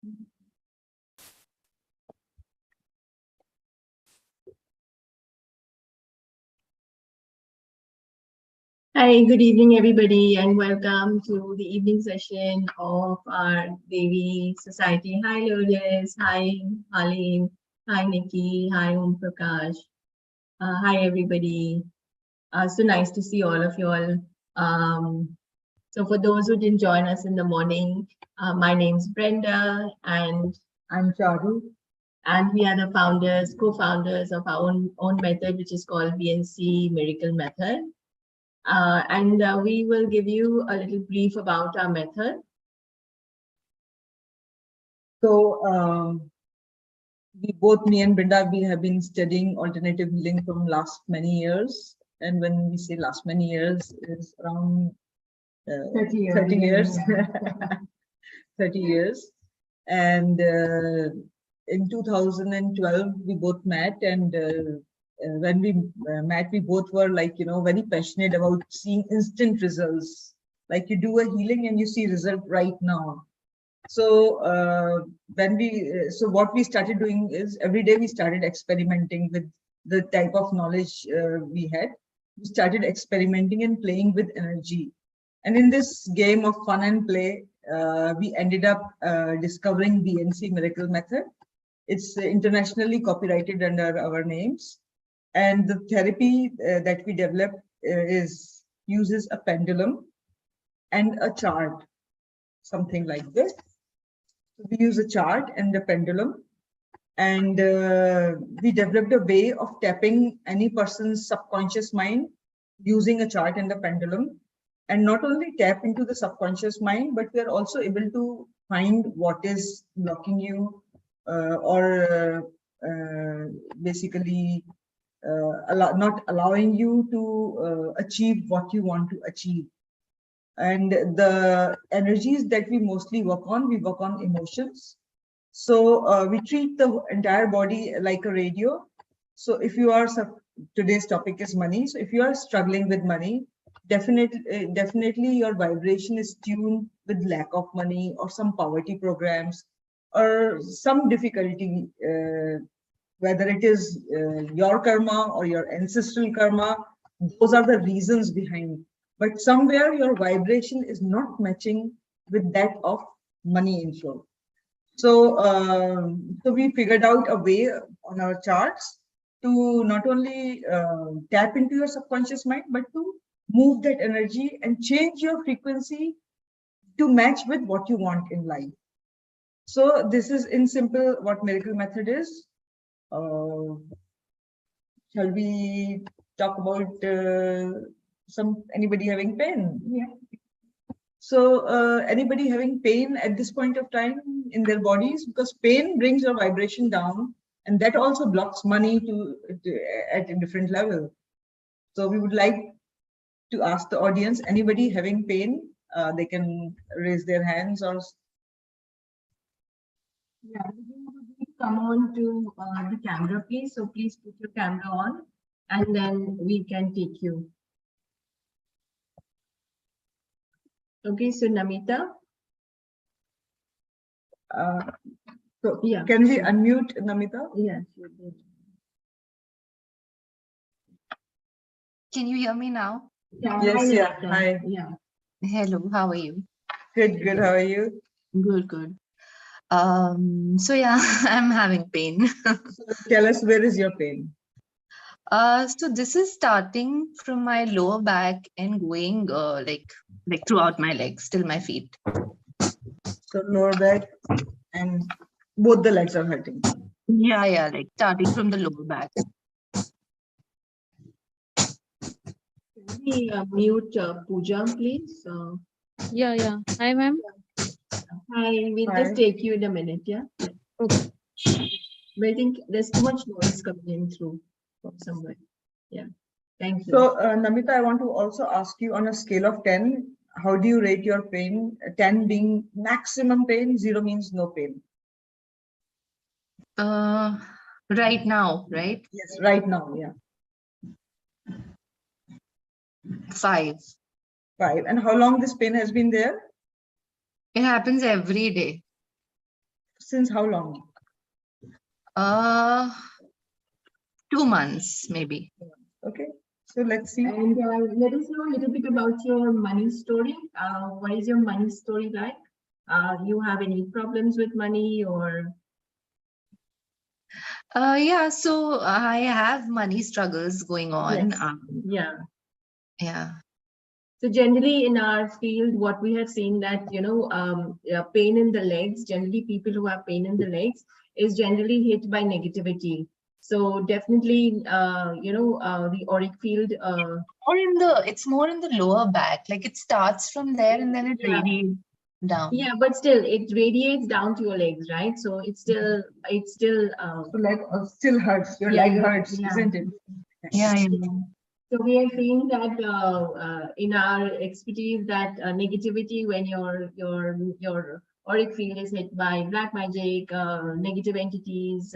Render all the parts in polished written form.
Hi, good evening, everybody, and welcome to the evening session of our Devi Society. Hi, Lourdes. Hi, Haleen. Hi, Nikki. Hi, Om Prakash. Hi, everybody. So nice to see all of you all. So for those who didn't join us in the morning, my name's Brenda, and I'm Charu. And we are the founders, co-founders of our own method, which is called BNC Miracle Method. And we will give you a little brief about our method. So me and Brenda, we have been studying alternative healing from last many years. And when we say last many years, it's around 30 years. 30 years. 30 years. And in 2012, we both met, and when we met, we both were like, very passionate about seeing instant results. Like you do a healing and you see result right now. So so what we started doing is every day we started experimenting with the type of knowledge we had. We started experimenting and playing with energy. And in this game of fun and play, we ended up discovering the BNC Miracle Method. It's internationally copyrighted under our names. And the therapy that we developed uses a pendulum and a chart, something like this. So we use a chart and a pendulum, and we developed a way of tapping any person's subconscious mind using a chart and a pendulum. And not only tap into the subconscious mind, but we are also able to find what is blocking you or basically not allowing you to achieve what you want to achieve. And the energies that we mostly work on emotions. So we treat the entire body like a radio. So if you are, today's topic is money. So if you are struggling with money, definitely your vibration is tuned with lack of money or some poverty programs or some difficulty, whether it is your karma or your ancestral karma. Those are the reasons behind. But somewhere your vibration is not matching with that of money inflow. So, so we figured out a way on our charts to not only tap into your subconscious mind, but to move that energy and change your frequency to match with what you want in life. So this is in simple what Miracle Method is. Shall we talk about anybody having pain? Yeah. So anybody having pain at this point of time in their bodies, because pain brings your vibration down, and that also blocks money at a different level. So we would like to ask the audience, anybody having pain, they can raise their hands or. Yeah, come on to the camera, please. So please put your camera on, and then we can take you. Okay, so Namita. So yeah, can we unmute Namita? Yes. Can you hear me now? Yeah, yes, hi, yeah. Namita. Hi. Yeah. Hello, how are you? Good, good. How are you? Good. So yeah, I'm having pain. So tell us, where is your pain? So this is starting from my lower back and going like throughout my legs till my feet. So lower back and both the legs are hurting. Yeah, like starting from the lower back. Can we mute Pooja, please? Yeah. Hi, ma'am. Hi, we'll just take you in a minute, yeah? Okay. But I think there's too much noise coming in through from somewhere. Yeah, thank you. So Namita, I want to also ask you, on a scale of 10, how do you rate your pain? 10 being maximum pain, 0 means no pain. Right now, right? Yes, right now, yeah. 5. 5. And how long this pain has been there? It happens every day. Since how long? 2 months, maybe. Okay, so let's see. And let us know a little bit about your money story. What is your money story like? You have any problems with money or? Yeah, so I have money struggles going on. Yes. Yeah. Yeah. So generally in our field, what we have seen that, pain in the legs, generally people who have pain in the legs is generally hit by negativity. So definitely, the auric field. Or it's more in the lower back. Like it starts from there and then it Yeah. radiates down. Yeah, but still it radiates down to your legs, right? So it's still. So leg still hurts. Your Yeah, leg yeah, hurts, yeah. isn't it? Yeah, yeah. So we have seen that in our expertise that negativity when your auric field is hit by black magic, negative entities,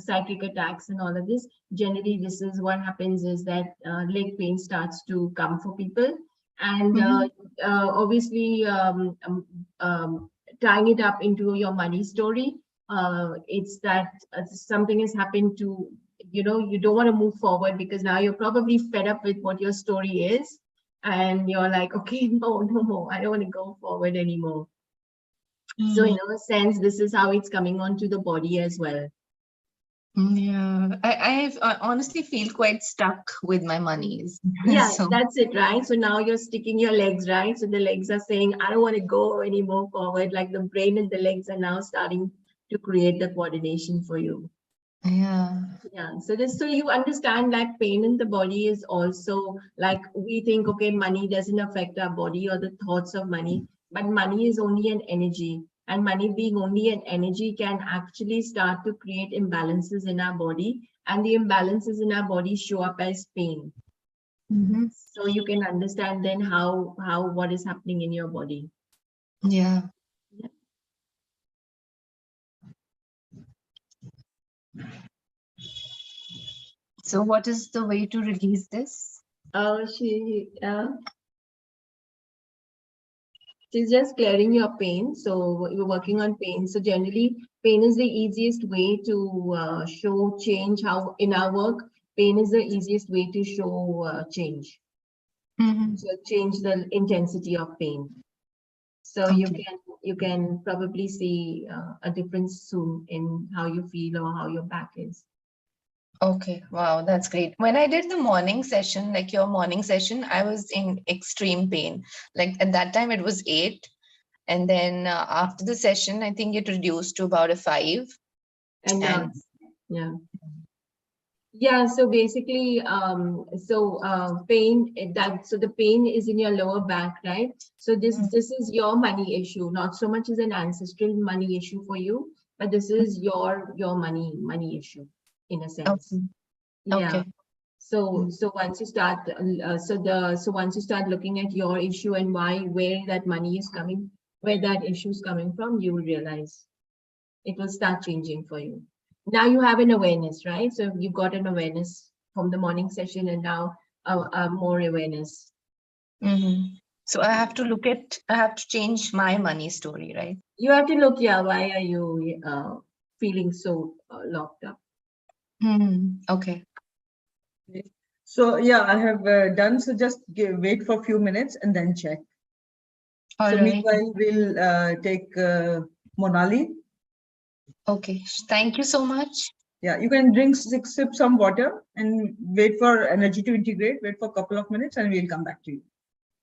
psychic attacks, and all of this. Generally, this is what happens is that leg pain starts to come for people, and obviously tying it up into your money story. It's that something has happened to you don't want to move forward because now you're probably fed up with what your story is and you're like, okay, no more, I don't want to go forward anymore. So in a sense, this is how it's coming onto the body as well. Yeah, I honestly feel quite stuck with my monies. Yeah, So, that's it, right? So now you're sticking your legs, right? So the legs are saying, I don't want to go anymore forward. Like the brain and the legs are now starting to create the coordination for you. yeah. Yeah, so you understand like pain in the body is also like we think, okay, money doesn't affect our body or the thoughts of money, but money is only an energy, and money being only an energy can actually start to create imbalances in our body, and the imbalances in our body show up as pain. Mhm. So you can understand then how what is happening in your body. Yeah. So what is the way to release this? She's just clearing your pain. So you're working on pain. So generally, pain is the easiest way to show change. How in our work, pain is the easiest way to show change. Mhm. So change the intensity of pain. So Okay. you can probably see a difference soon in how you feel or how your back is. Okay, wow, that's great. When I did the morning session, like your morning session, I was in extreme pain. Like at that time, it was 8. And then after the session, I think it reduced to about a 5. And And yeah, so basically, pain so the pain is in your lower back, right? So this is your money issue, not so much as an ancestral money issue for you, but this is your money issue in a sense. okay. Yeah. Okay. So once you start once you start looking at your issue and where that money is coming, where that issue is coming from, you will realize it will start changing for you. Now you have an awareness, right? So you got an awareness from the morning session and now more awareness. Mhm. So I have to change my money story, right? You have to look, yeah, why are you feeling so locked up? Okay. So yeah, I have done. So just wait for a few minutes and then check. All So right. meanwhile, we'll take Monali. Okay. Thank you so much. Yeah, you can drink 6 sips some water and wait for energy to integrate. Wait for a couple of minutes and we'll come back to you.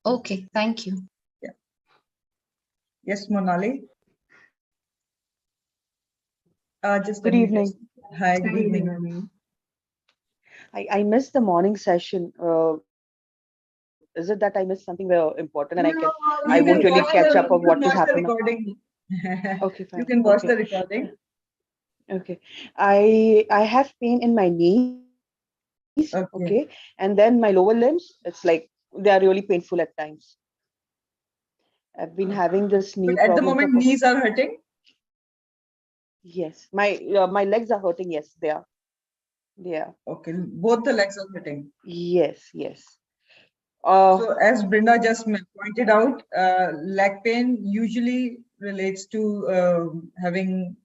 Okay. Thank you. Yeah. Yes, Monali. Just Good evening. Hi, good evening. I missed the morning session. Is it that I missed something very important and I won't really catch up on what was happening? Okay, fine. You can watch Okay. the recording. Okay. I have pain in my knees. Okay. And then my lower limbs, it's like they are really painful at times. I've been having this knee But at the problem. moment, knees are hurting? Yes. My legs are hurting. Yes, they are. They are. Okay. Both the legs are hurting. Yes, yes. So as Brenda just pointed out, leg pain usually relates to having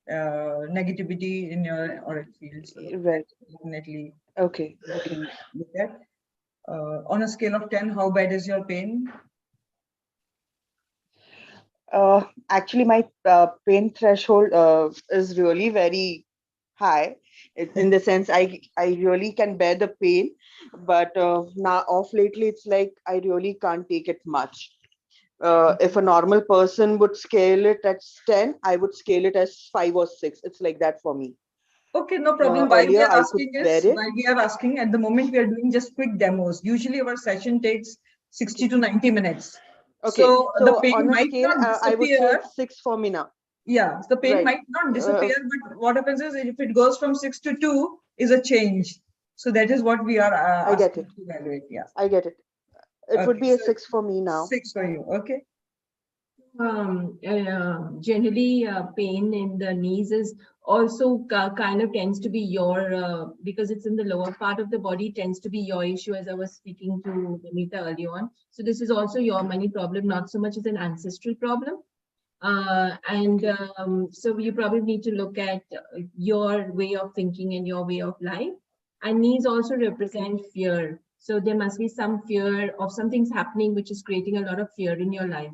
negativity in your auric field. So Right. definitely Okay. look at. On a scale of 10, how bad is your pain? Actually, my pain threshold is really very high. In the sense, I really can bear the pain, but now off lately, it's like I really can't take it much. If a normal person would scale it at 10, I would scale it as 5 or 6. It's like that for me. Okay, no problem. Why we Earlier, are I could asking bear is, it. why we are asking at the moment we are doing just quick demos. Usually our session takes 60 to 90 minutes. Okay, The so pain on a might scale, not I would say disappear. it's 6 for me now. Yeah, the pain Right. might not disappear, but what happens is if it goes from 6 to 2 is a change. So that is what we are I get asking it. to evaluate. Yeah. I get it. It would Okay, be a so 6 for me now. 6 for you. Okay. Generally, pain in the knees is also kind of tends to be your, because it's in the lower part of the body, tends to be your issue, as I was speaking to Vinita earlier on. So this is also your money problem, not so much as an ancestral problem. So you probably need to look at your way of thinking and your way of life. And knees also represent fear. So there must be some fear of something's happening, which is creating a lot of fear in your life.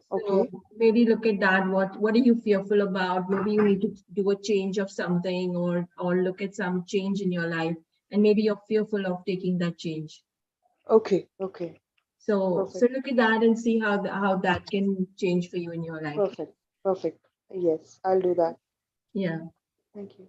Okay. So maybe look at that. What are you fearful about? Maybe you need to do a change of something, or look at some change in your life, and maybe you're fearful of taking that change. Okay. Okay. So Perfect. look at that and see how that can change for you in your life. Perfect. Perfect. Yes, I'll do that. Yeah. Thank you.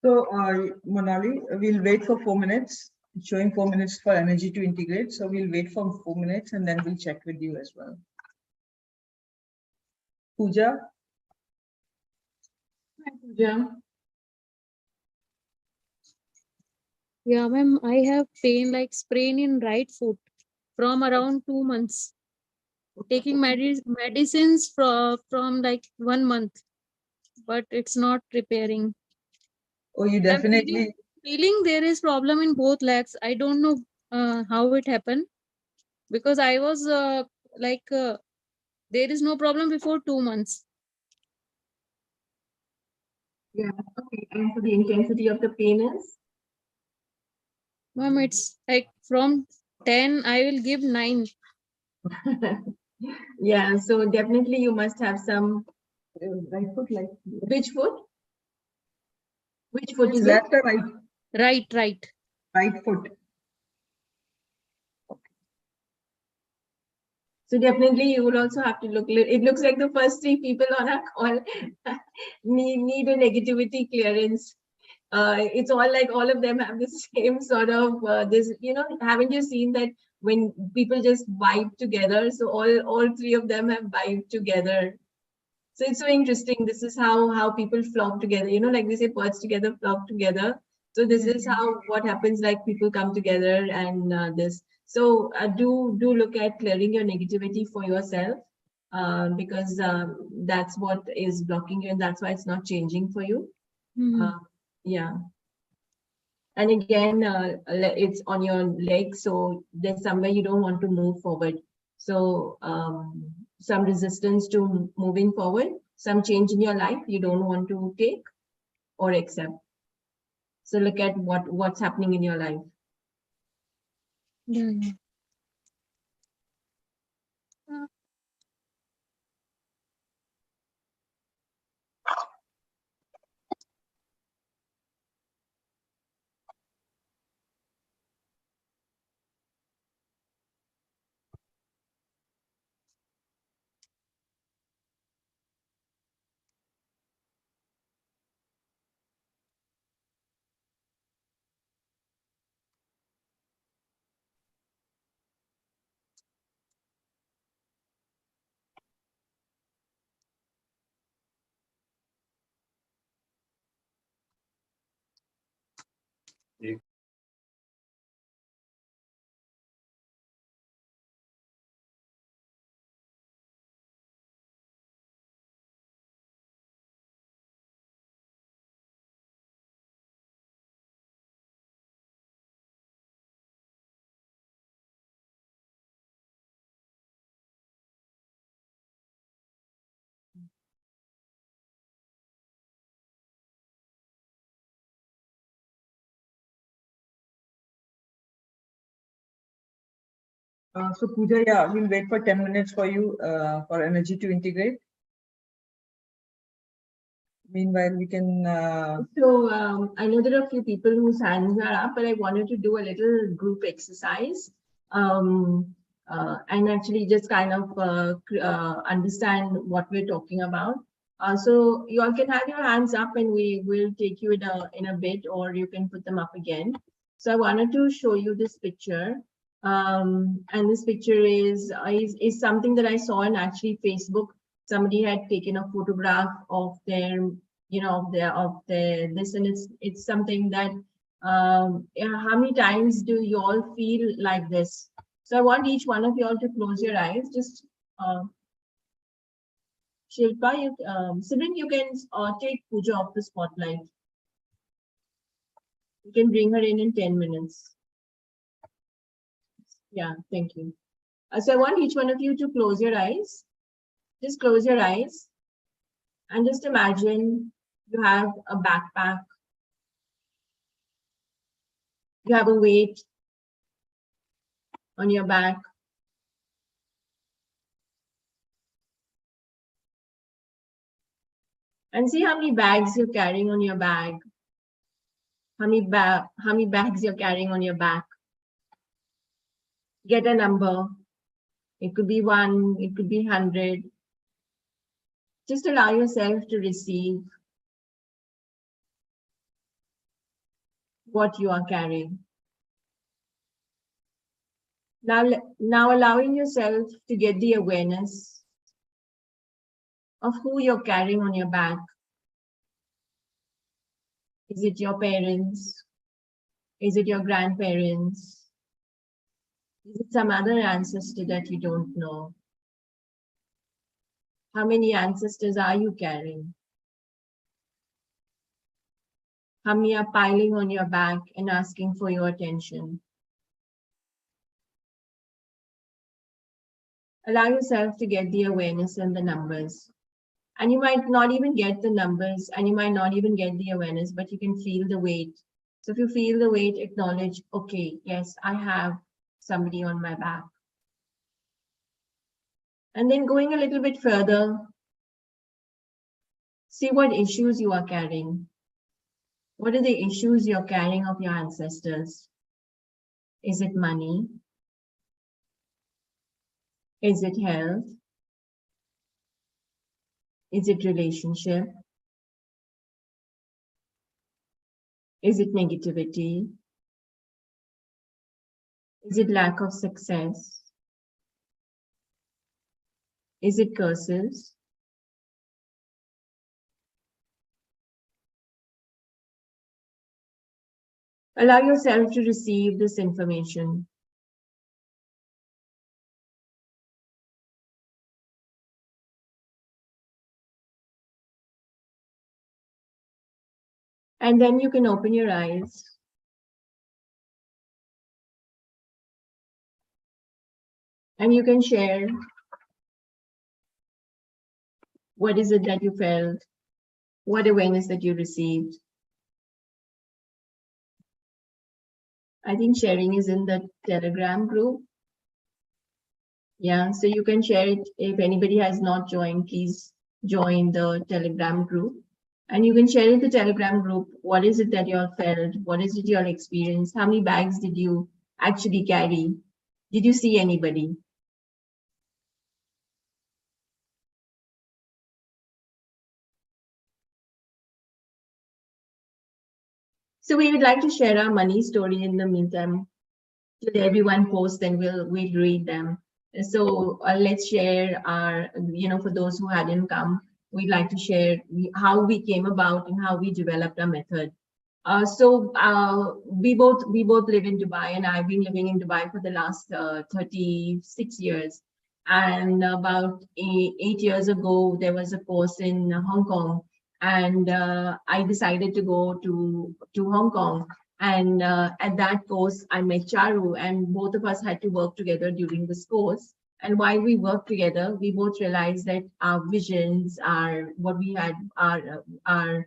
So, Monali, we'll wait for 4 minutes. It's showing 4 minutes for energy to integrate. So we'll wait for 4 minutes and then we'll check with you as well. Pooja? Hi, Pooja. Yeah, ma'am, I have pain like sprain in right foot from around 2 months. Taking medicines from like 1 month, but it's not repairing. Oh, you I'm definitely. feeling there is problem in both legs. I don't know how it happened, because I was like there is no problem before 2 months. Yeah. Okay. And so the intensity of the pain is? Ma'am, it's like from 10, I will give 9. Yeah. So definitely you must have some right foot, like which foot? Which foot It's is it? left or right? Right. Right foot. So definitely you will also have to look. It looks like the first 3 people on our call need a negativity clearance. It's all like all of them have the same sort of this. Haven't you seen that when people just vibe together? So all 3 of them have vibed together. So it's so interesting. This is how people flock together. Like they say, birds together flock together. So this is how what happens. Like people come together and this. So do look at clearing your negativity for yourself, because that's what is blocking you, and that's why it's not changing for you. Yeah. And again, it's on your legs, so there's somewhere you don't want to move forward. So some resistance to moving forward, some change in your life you don't want to take or accept. So look at what's happening in your life. Yeah. So Pooja, yeah, we'll wait for 10 minutes for you for energy to integrate. Meanwhile, we can. So I know there are a few people whose hands are up, but I wanted to do a little group exercise and actually just kind of understand what we're talking about. So you all can have your hands up and we will take you in a bit, or you can put them up again. So I wanted to show you this picture. And this picture is something that I saw on actually Facebook. Somebody had taken a photograph of their, of their this, and it's something that how many times do you all feel like this? So I want each one of you all to close your eyes. Just Shilpa, Simran, you can take Pooja off the spotlight. You can bring her in 10 minutes. Yeah, thank you. So I want each one of you to close your eyes. Just close your eyes and just imagine you have a backpack. You have a weight on your back. And see how many bags you're carrying on your bag. How many bags you're carrying on your back. Get a number. It could be 1, it could be 100. Just allow yourself to receive what you are carrying. Now allowing yourself to get the awareness of who you're carrying on your back. Is it your parents? Is it your grandparents? Is it some other ancestor that you don't know? How many ancestors are you carrying? How many are piling on your back and asking for your attention? Allow yourself to get the awareness and the numbers. And you might not even get the numbers and you might not even get the awareness, but you can feel the weight. So if you feel the weight, acknowledge, okay, yes, I have somebody on my back. And then going a little bit further, see what issues you are carrying. What are the issues you're carrying of your ancestors? Is it money? Is it health? Is it relationship? Is it negativity? Is it lack of success? Is it curses? Allow yourself to receive this information. And then you can open your eyes. And you can share what is it that you felt, what awareness that you received. I think sharing is in the Telegram group. Yeah, so you can share it. If anybody has not joined, please join the Telegram group. And you can share in the Telegram group, what is it that you all felt? What is it you all experienced? How many bags did you actually carry? Did you see anybody? So we would like to share our money story in the meantime. Till everyone posts, then we'll read them. So let's share our, for those who hadn't come, we'd like to share how we came about and how we developed our method. We both live in Dubai, and I've been living in Dubai for the last 36 years. And about 8 years ago, there was a course in Hong Kong, and I decided to go to Hong Kong. And at that course, I met Charu, and both of us had to work together during this course. And while we worked together, we both realized that our visions, are what we had, our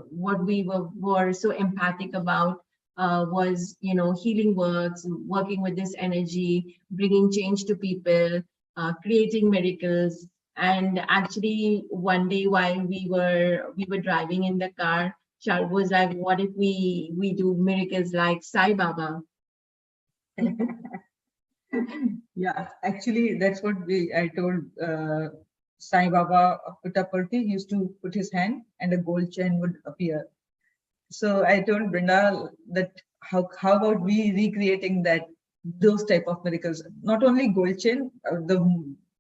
what we were so empathic about was, healing works, working with this energy, bringing change to people, creating miracles. And actually, one day while we were driving in the car, Char was like, "What if we do miracles like Sai Baba?" Yeah, actually, that's what I told Sai Baba of Puttaparthi. He used to put his hand and a gold chain would appear. So I told Brenda that how about we recreating those type of miracles? Not only gold chain, the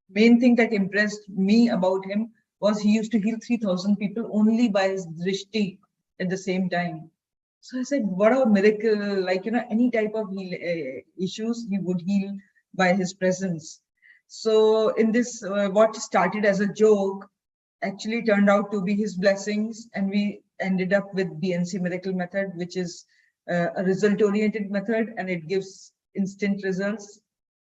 main thing that impressed me about him was he used to heal 3,000 people only by his drishti at the same time. So I said, what a miracle, like, any type of issues he would heal by his presence. So in this, what started as a joke actually turned out to be his blessings, and we ended up with BNC Miracle Method, which is a result-oriented method, and it gives instant results.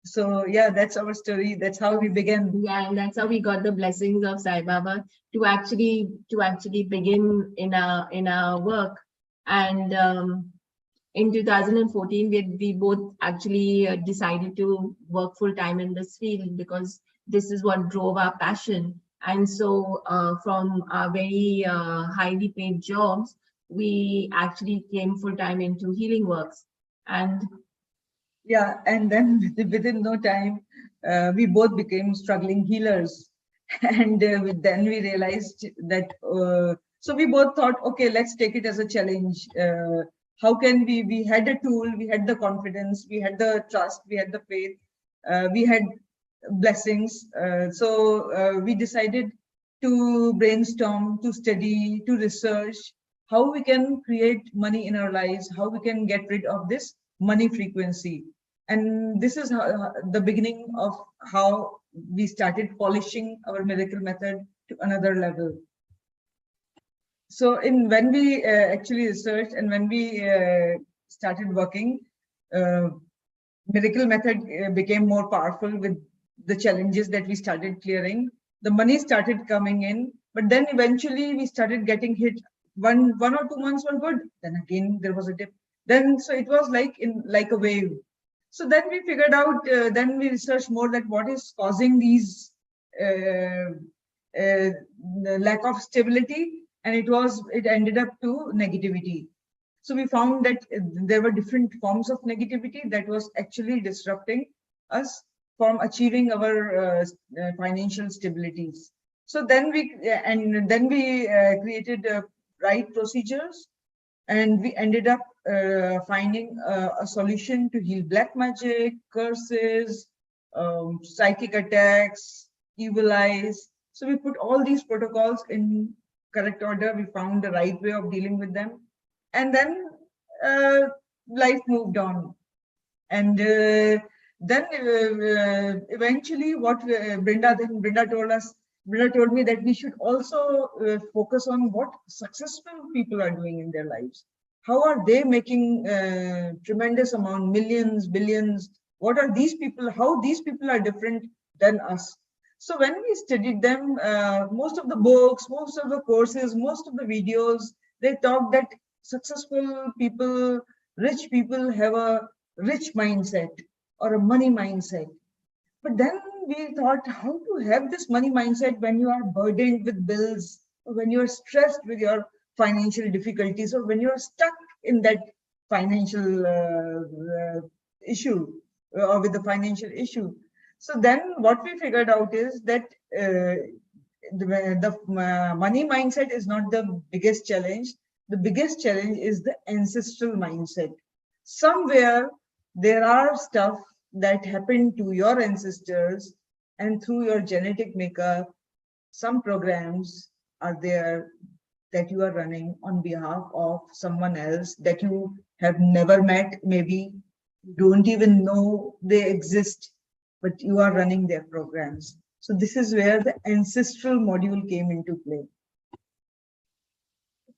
So yeah, that's our story. That's how we began. Yeah, and that's how we got the blessings of Sai Baba to actually begin in our work. And in 2014, we both actually decided to work full time in this field, because this is what drove our passion. And so from our very highly paid jobs, we actually came full time into healing works. And yeah, and then within no time, we both became struggling healers. And then we realized that, so we both thought, okay, let's take it as a challenge. How can we had a tool, we had the confidence, we had the trust, we had the faith, we had blessings. So we decided to brainstorm, to study, to research how we can create money in our lives, how we can get rid of this money frequency. And this is the beginning of how we started polishing our miracle method to another level. So when we actually researched and when we started working, miracle method became more powerful with the challenges that we started clearing. The money started coming in, but then eventually we started getting hit. One or 2 months were good, then again there was a dip. Then so it was like a wave. So then we figured out, then we researched more that what is causing these the lack of stability, and it ended up to negativity. So we found that there were different forms of negativity that was actually disrupting us from achieving our financial stabilities. So then we created right procedures, and we ended up finding a solution to heal black magic, curses, psychic attacks, evil eyes. So we put all these protocols in correct order. We found the right way of dealing with them. And then life moved on. And then eventually what Brenda told me that we should also focus on what successful people are doing in their lives. How are they making tremendous amount, millions, billions? What are these people? How these people are different than us? So when we studied them, most of the books, most of the courses, most of the videos, they talk that successful people, rich people have a rich mindset or a money mindset. But then we thought, how to have this money mindset when you are burdened with bills, or when you are stressed with your financial difficulties, or when you are stuck in that financial issue, or with the financial issue. So then what we figured out is that the money mindset is not the biggest challenge. The biggest challenge is the ancestral mindset. Somewhere there are stuff that happened to your ancestors, and through your genetic makeup, some programs are there that you are running on behalf of someone else that you have never met, maybe you don't even know they exist, but you are running their programs. So this is where the ancestral module came into play.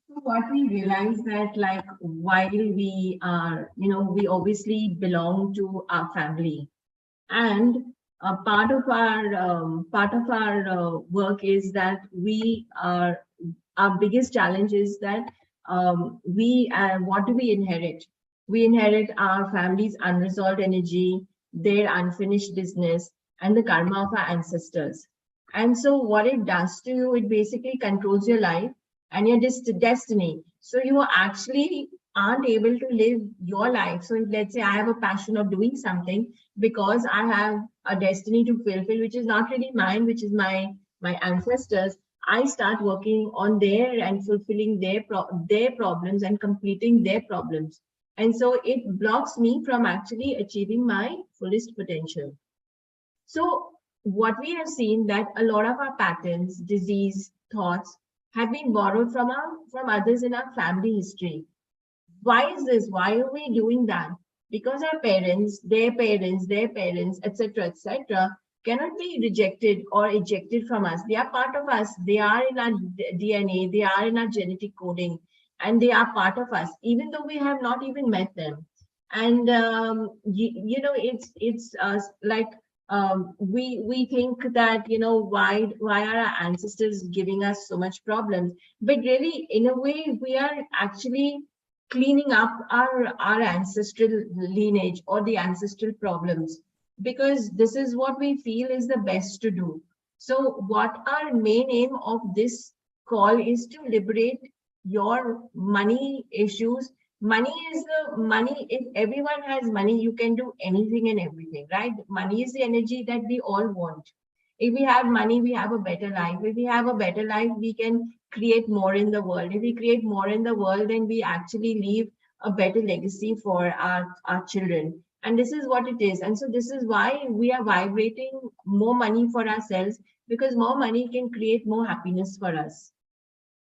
What we realize that, like, while we are, we obviously belong to our family, and part of our work is that we are, our biggest challenge is that what do we inherit? We inherit our family's unresolved energy, their unfinished business, and the karma of our ancestors. And so what it does to you, it basically controls your life and your destiny. So you actually aren't able to live your life. So if, let's say, I have a passion of doing something because I have a destiny to fulfill, which is not really mine, which is my ancestors, I start working on their and fulfilling their problems and completing their problems. And so it blocks me from actually achieving my fullest potential. So what we have seen that a lot of our patterns, disease, thoughts have been borrowed from others in our family history. Why is this? Why are we doing that? Because our parents, their parents, etc., cannot be rejected or ejected from us. They are part of us. They are in our DNA. They are in our genetic coding, and they are part of us, even though we have not even met them. And it's like we think that why are our ancestors giving us so much problems? But really, in a way, we are actually cleaning up our ancestral lineage or the ancestral problems, because this is what we feel is the best to do. So what our main aim of this call is to liberate your money issues. Money is the money. If everyone has money, you can do anything and everything, right? Money is the energy that we all want. If we have money, we have a better life. If we have a better life, we can create more in the world. If we create more in the world, then we actually leave a better legacy for our children. And this is what it is. And so this is why we are vibrating more money for ourselves, because more money can create more happiness for us.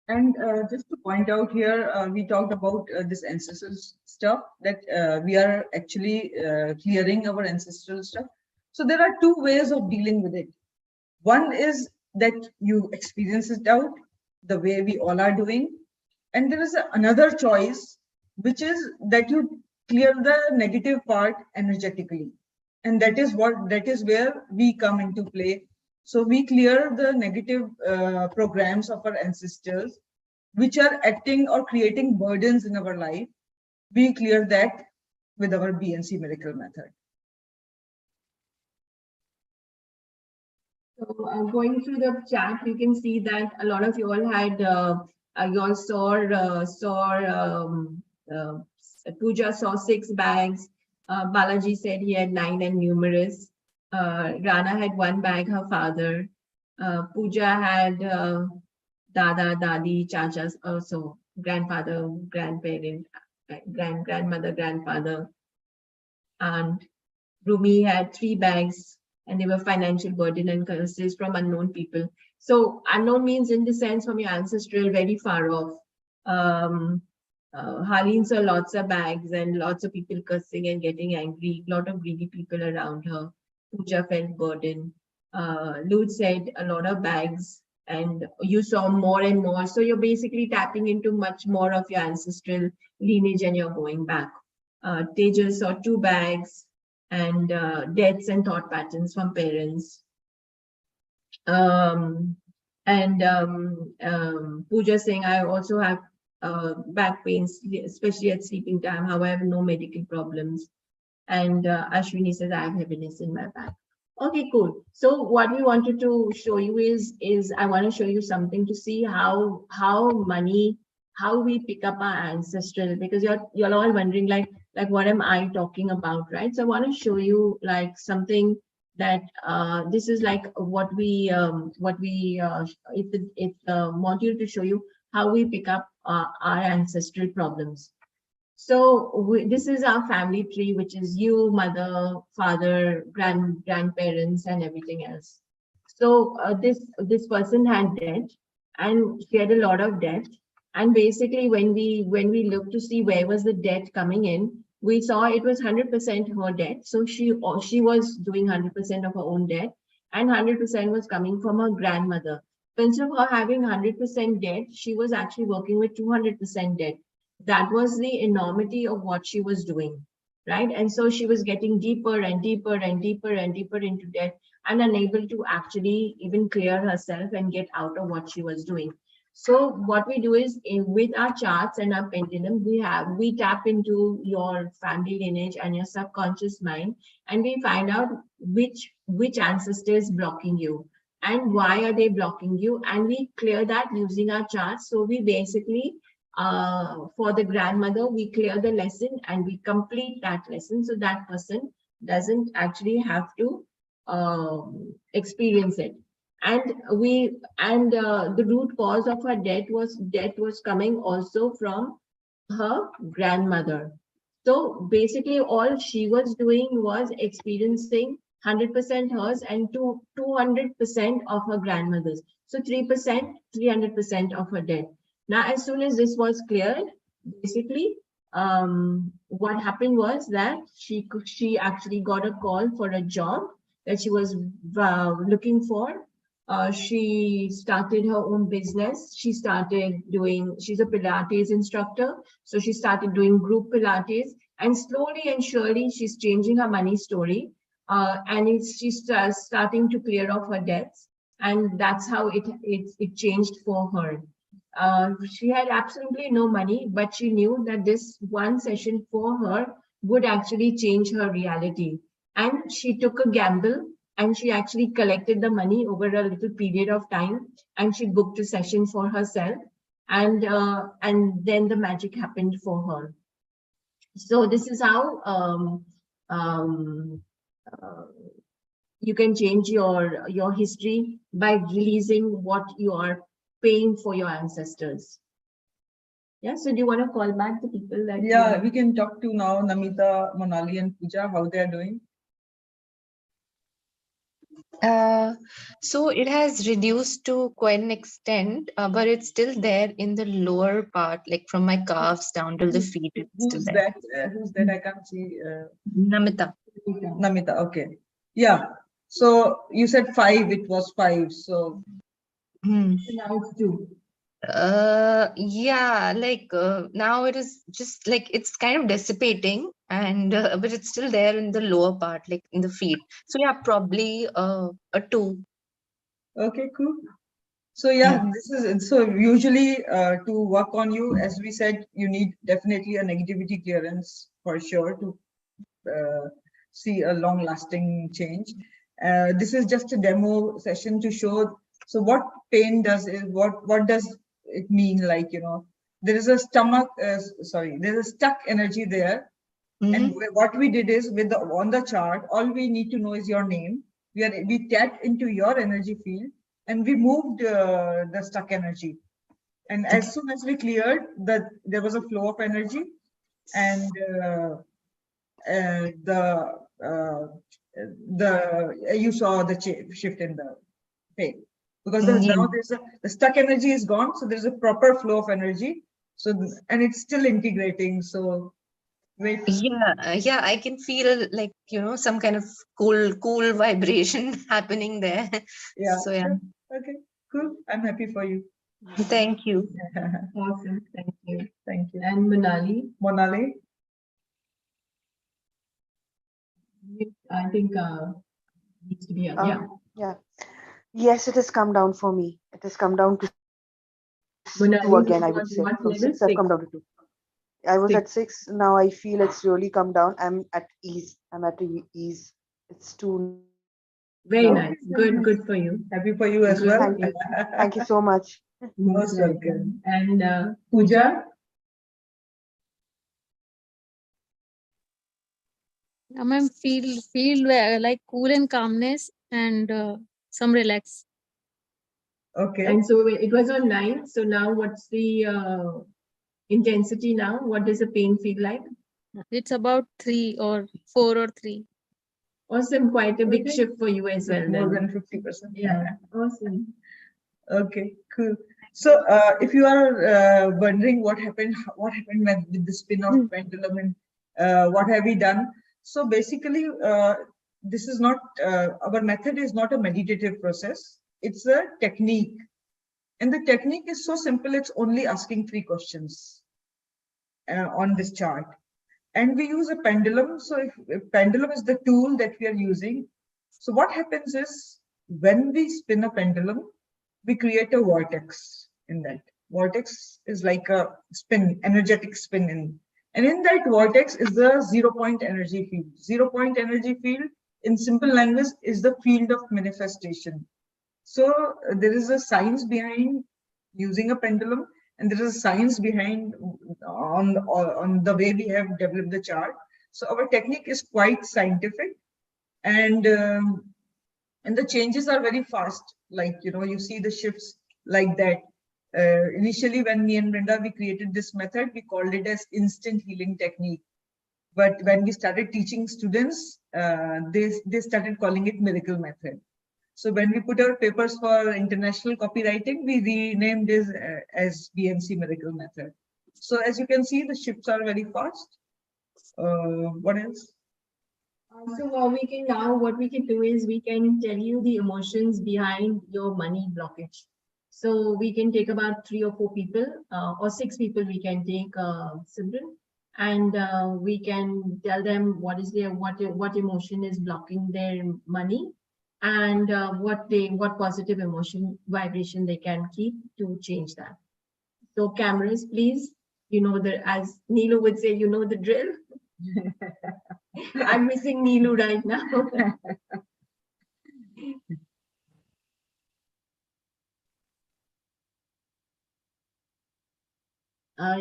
And just to point out here, we talked about this ancestral stuff, that we are actually clearing our ancestral stuff. So there are two ways of dealing with it. One is that you experience it out the way we all are doing. And there is another choice, which is that you clear the negative part energetically. And that is where we come into play. So we clear the negative programs of our ancestors, which are acting or creating burdens in our life. We clear that with our BNC miracle method. So going through the chat, you can see that a lot of you all had, you all Pooja saw 6 bags. Balaji said he had 9 and numerous. Rana had 1 bag, her father. Pooja had Dada, Dadi, Chachas, also grandfather, grandparent, grandmother, grandfather. And Rumi had 3 bags, and they were financial burden and curses from unknown people. So unknown means, in the sense, from your ancestral, very far off. Harleen saw lots of bags and lots of people cursing and getting angry, a lot of greedy people around her. Pooja felt burden. Lud said a lot of bags, and you saw more and more. So you're basically tapping into much more of your ancestral lineage and you're going back. Tejas saw 2 bags and deaths and thought patterns from parents. Pooja saying, I also have back pains, especially at sleeping time. However, no medical problems. And Ashwini says, I have heaviness in my back. Okay, cool. So what we wanted to show you is I want to show you something to see how we pick up our ancestral, because you're all wondering like what am I talking about, right? So I want to show you like something that this is like what we it's a module to show you how we pick up our ancestral problems. So this is our family tree, which is you, mother, father, grandparents, and everything else. So this person had debt, and she had a lot of debt, And basically, when we looked to see where was the debt coming in, we saw it was 100% her debt. So she was doing 100% of her own debt, and 100% was coming from her grandmother. So instead of her having 100% debt, she was actually working with 200% debt. That was the enormity of what she was doing, right? And so she was getting deeper and deeper and deeper and deeper into debt, and unable to actually even clear herself and get out of what she was doing. So what we do is, with our charts and our pendulum, we tap into your family lineage and your subconscious mind, and we find out which ancestor is blocking you and why are they blocking you, and we clear that using our charts. So we basically, for the grandmother, we clear the lesson and we complete that lesson, so that person doesn't actually have to experience it. And the root cause of her debt was coming also from her grandmother. So basically, all she was doing was experiencing 100% hers and 200% of her grandmother's. So 3%, 300% of her debt. Now, as soon as this was cleared, basically, what happened was that she actually got a call for a job that she was looking for. She started her own business. She's a Pilates instructor. So she started doing group Pilates, and slowly and surely she's changing her money story. And she's starting to clear off her debts. And that's how it changed for her. She had absolutely no money, but she knew that this one session for her would actually change her reality. And she took a gamble, and she actually collected the money over a little period of time, and she booked a session for herself, and then the magic happened for her. So this is how you can change your history by releasing what you are paying for your ancestors. Yeah, so do you want to call back the people that? Yeah, we can talk to now Namita, Monali, and Pooja, how they are doing. So it has reduced to quite an extent, but it's still there in the lower part, like from my calves down to the feet. It's still Who's there. that? Who's that? I can't see. Namita. Namita, okay. Yeah. So you said 5, it was 5. So Hmm. Now it's 2. Yeah, like now it is just like it's kind of dissipating, and but it's still there in the lower part, like in the feet. So yeah, probably a 2. okay, cool. So yeah, this is so usually to work on you, as we said, you need definitely a negativity clearance for sure to see a long-lasting change. This is just a demo session to show. So what pain does is what does it mean? Like, you know, there is a there's a stuck energy there. And what we did is on the chart, all we need to know is your name. We tapped into your energy field and we moved the stuck energy. And as soon as we cleared that, there was a flow of energy, and you saw the shift in the pain, because now the stuck energy is gone, so there's a proper flow of energy. So and it's still integrating. So wait. Yeah, I can feel like, you know, some kind of cool vibration happening there. Yeah. So yeah. Okay, cool. I'm happy for you. Thank you. Awesome. Thank you. Thank you. And Monali? I think needs to be yeah. Yeah. Yes, it has come down for me. It has come down to 2 Monali, again, I would say. what From level? 6, I've come down to 2. I was 6. at 6. Now I feel it's really come down. I'm at ease. I'm at ease. It's 2. Very now. nice. Good for you. Happy for you as well. Thank you. Thank you so much. Most welcome. And Pooja? Ma'am, feel like cool and calmness and some relax. Okay. And so it was on 9. So now what's the intensity now? What does the pain feel like? It's about 3 or 4 or 3. Awesome. Quite a big shift for you as well. More then. than 50%. Yeah. Awesome. Okay, cool. So if you are wondering what happened with the spin of pendulum and what have we done? So basically, this is not, our method is not a meditative process. It's a technique. And the technique is so simple, it's only asking 3 questions on this chart. And we use a pendulum. So if pendulum is the tool that we are using. So what happens is when we spin a pendulum, we create a vortex in that. Vortex is like a spin, energetic spin. And in that vortex is the 0-point energy field. 0-point energy field in simple language is the field of manifestation. So there is a science behind using a pendulum, and there is a science behind on the way we have developed the chart. So our technique is quite scientific, and the changes are very fast. Like, you know, you see the shifts like that. Initially, when me and Brenda, we created this method, we called it as instant healing technique. But when we started teaching students, they started calling it miracle method. So when we put our papers for international copywriting, we renamed this as BMC miracle method. So as you can see, the shifts are very fast. What else? So what we can do is we can tell you the emotions behind your money blockage. So we can take about 3 or 4 people or 6 people. We can take Simran, and we can tell them what is their what emotion is blocking their money, and what positive emotion vibration they can keep to change that. So cameras, please. You know, as Neelu would say, you know the drill. I'm missing Neelu right now.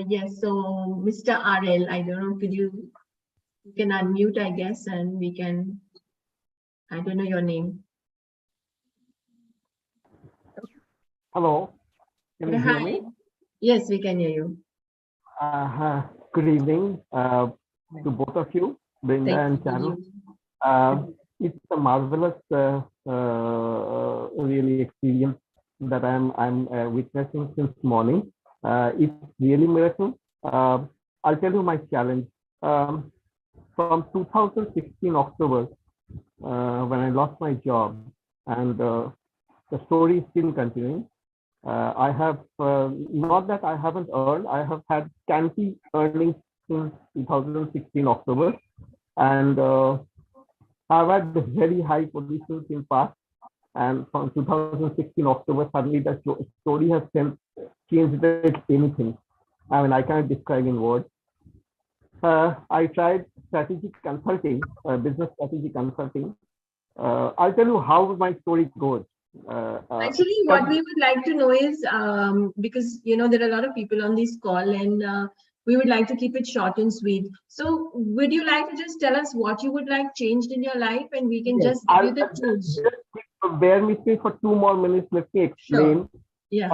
Yes, so Mr. RL, I don't know, you can unmute, I guess, and we can, I don't know your name. Hello, can you hear me? Yes, we can hear you. Good evening to both of you, Brenda and Charu. It's a marvelous really experience that I'm witnessing since morning. It's really miracle. I'll tell you my challenge. From 2016 October, when I lost my job, and the story is still continuing. I have not that I haven't earned. I have had scanty earnings since 2016 October, and I've had very high positions in past. And from 2016 October, suddenly the story has changed anything. I mean, I can't describe in words. I tried strategic consulting, business strategy consulting. I'll tell you how my story goes. Actually, what we would like to know is, because, you know, there are a lot of people on this call, and we would like to keep it short and sweet. So would you like to just tell us what you would like changed in your life, and we can just give you the tools? Bear with me for 2 more minutes. Let me explain. Sure. Yeah.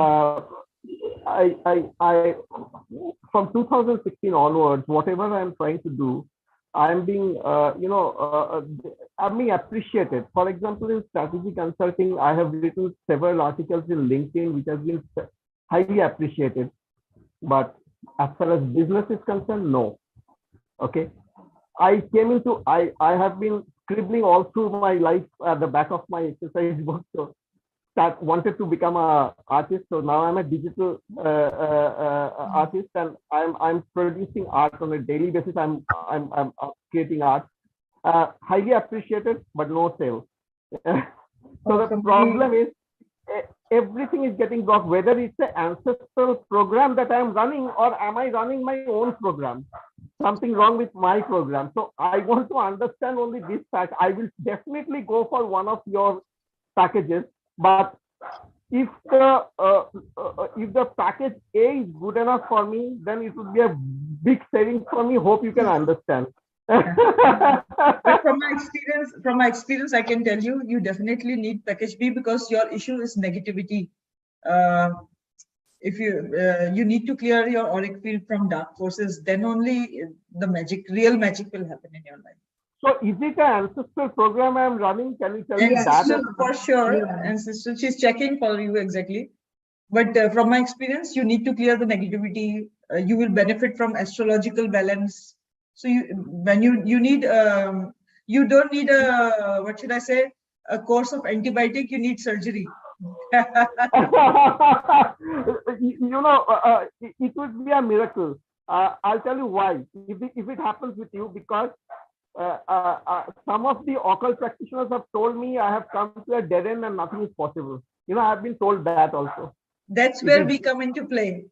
I from 2016 onwards, whatever I'm trying to do, I'm being, I'm being appreciated. For example, in strategy consulting, I have written several articles in LinkedIn, which has been highly appreciated. But as far as business is concerned, no. Okay. I have been scribbling all through my life at the back of my exercise book. So wanted to become an artist, so now I'm a digital artist, and I'm producing art on a daily basis. I'm creating art, highly appreciated, but no sales. So the problem is everything is getting blocked. Whether it's an ancestral program that I'm running, or am I running my own program? Something wrong with my program. So I want to understand only this fact. I will definitely go for one of your packages. But if the package A is good enough for me, then it would be a big saving for me. Hope you can understand. But from my experience, I can tell you, you definitely need package B, because your issue is negativity. If you need to clear your auric field from dark forces, then only the real magic will happen in your life. So is it an ancestral program I'm running? Can you tell me Ancestral, that? for sure. Yeah. Ancestral, she's checking for you exactly. But from my experience, you need to clear the negativity. You will benefit from astrological balance. So when you need, you don't need a, what should I say, a course of antibiotic. You need surgery. It would be a miracle. I'll tell you why. If it happens with you, because some of the occult practitioners have told me I have come to a dead end and nothing is possible. I've been told that also. That's where we come into play.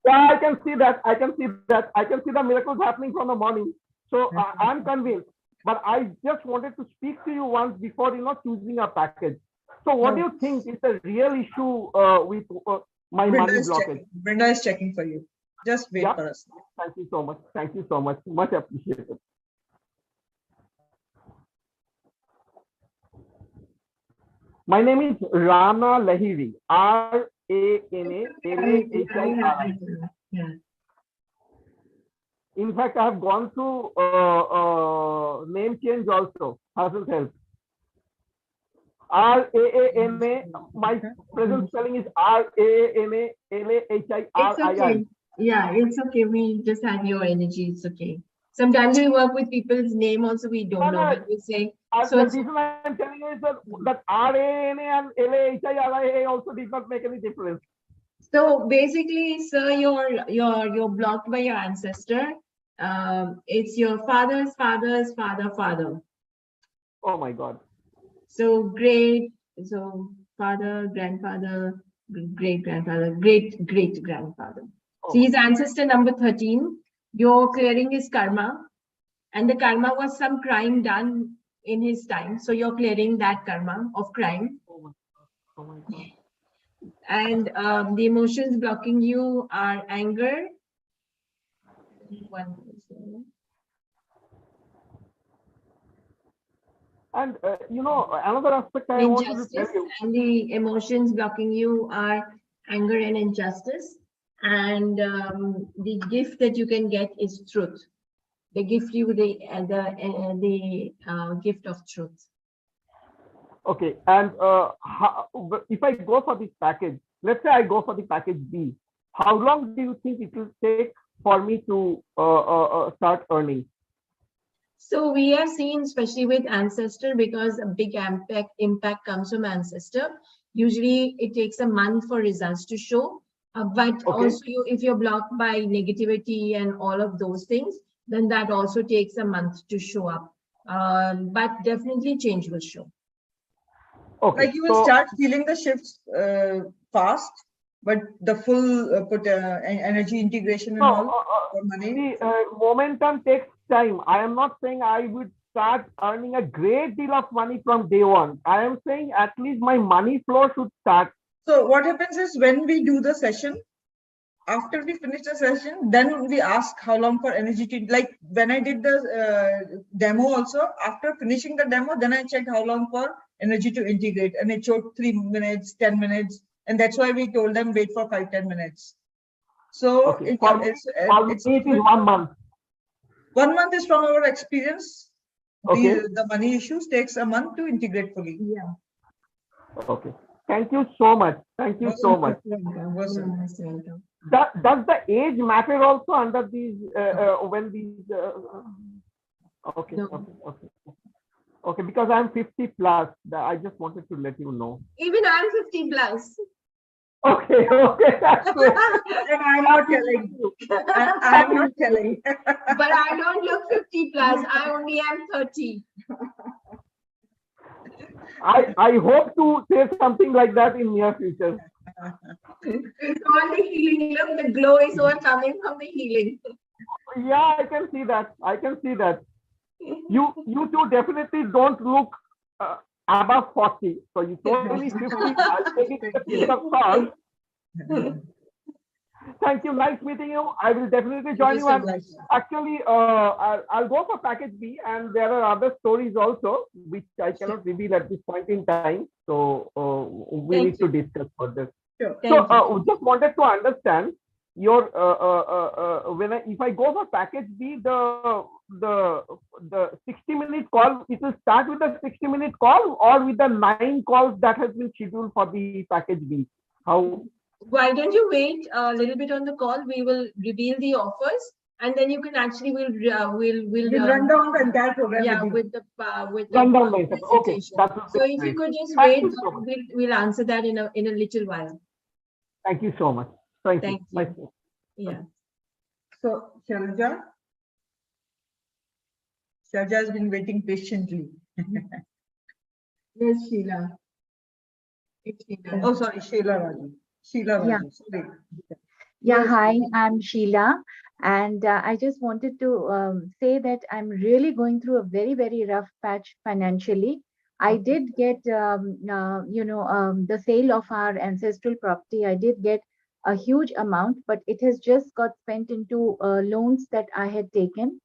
Yeah, I can see that. I can see that. I can see the miracles happening from the morning. So I'm convinced. But I just wanted to speak to you once before, choosing a package. So what do you think is the real issue with my money blockage? Brenda is checking for you. Just wait for us. Thank you so much. Thank you so much. Much appreciated. My name is Rana Lahiri. R-A-N-A-L-A-H-I-R-I. Yeah. In fact, I have gone through name change also. Hasn't helped. R-A-A-N-A. My present spelling is R-A-N-A-L-A-H-I-R-I-I. It's okay. Yeah, it's okay. We just had your energy. It's okay. Sometimes we work with people's name also. We don't know. But we say. So the reason I'm telling you is that R-A-N-A and L-A-H-I-R-I-A also did not make any difference. So basically, sir, you're blocked by your ancestor. It's your father's father's father. Oh my God. So father, grandfather, great grandfather, great grandfather. Oh. So he's ancestor number 13. You're clearing his karma, and the karma was some crime done in his time. So you're clearing that karma of crime. Oh my God. And the emotions blocking you are anger. And another aspect I want to tell you. And the emotions blocking you are anger and injustice. And the gift that you can get is truth. They gift you the gift of truth. Okay, and if I go for this package, let's say I go for the package B, how long do you think it will take for me to start earning? So we have seen, especially with ancestor, because a big impact comes from ancestor. Usually it takes a month for results to show. But also if you're blocked by negativity and all of those things, then that also takes a month to show up. But definitely change will show. Okay, like you will start feeling the shifts fast, but the full energy integration and all for money. The momentum takes time. I am not saying I would start earning a great deal of money from day one. I am saying at least my money flow should start. So what happens is when we do the session, after we finish the session, then we ask how long for energy to, like when I did the demo also, after finishing the demo, then I checked how long for energy to integrate, and it showed 3 minutes, 10 minutes. And that's why we told them wait for 5-10 minutes. So it's 1 month. 1 month is from our experience. The money issues takes a month to integrate fully. Yeah. Okay. Thank you so much. Thank you so much. Does the age matter also under these when these? Okay, because I'm 50 plus. I just wanted to let you know. Even I'm 50 plus. Okay, that's good. And I'm not telling you. I'm not telling. But I don't look 50 plus. I only am 30. I hope to say something like that in near future. It's all the healing. Look, the glow is all coming from the healing. Yeah, I can see that. I can see that. You two definitely don't look above 40. So you told me 50. I'll take it a piece of thought. Thank you. Nice meeting you. I will definitely join you. And actually, I'll go for package B, and there are other stories also, which I cannot reveal at this point in time. So we need to discuss further. Sure. So just wanted to understand your if I go for package B, the 60-minute call, it will start with the 60-minute call or with the 9 calls that has been scheduled for the package B. How? why don't you wait a little bit on the call? We will reveal the offers, and then you can actually We'll run down the entire program. yeah, with you. with Run the down the interview. Okay, presentation. that will So be if you great. could just Thank wait, you so much. we'll answer that in a little while. Thank you so much. Thank you. Thank you. Nice. Yeah. So, Sharja has been waiting patiently. Yes, Sheila. It's Sheila. Oh, sorry, Sheila Raju. Sheila Raju. Yeah. Sorry. Yeah, Yes, hi, Sheila. I'm Sheila, and I just wanted to say that I'm really going through a very, very rough patch financially. I did get, the sale of our ancestral property. I did get a huge amount, but it has just got spent into loans that I had taken,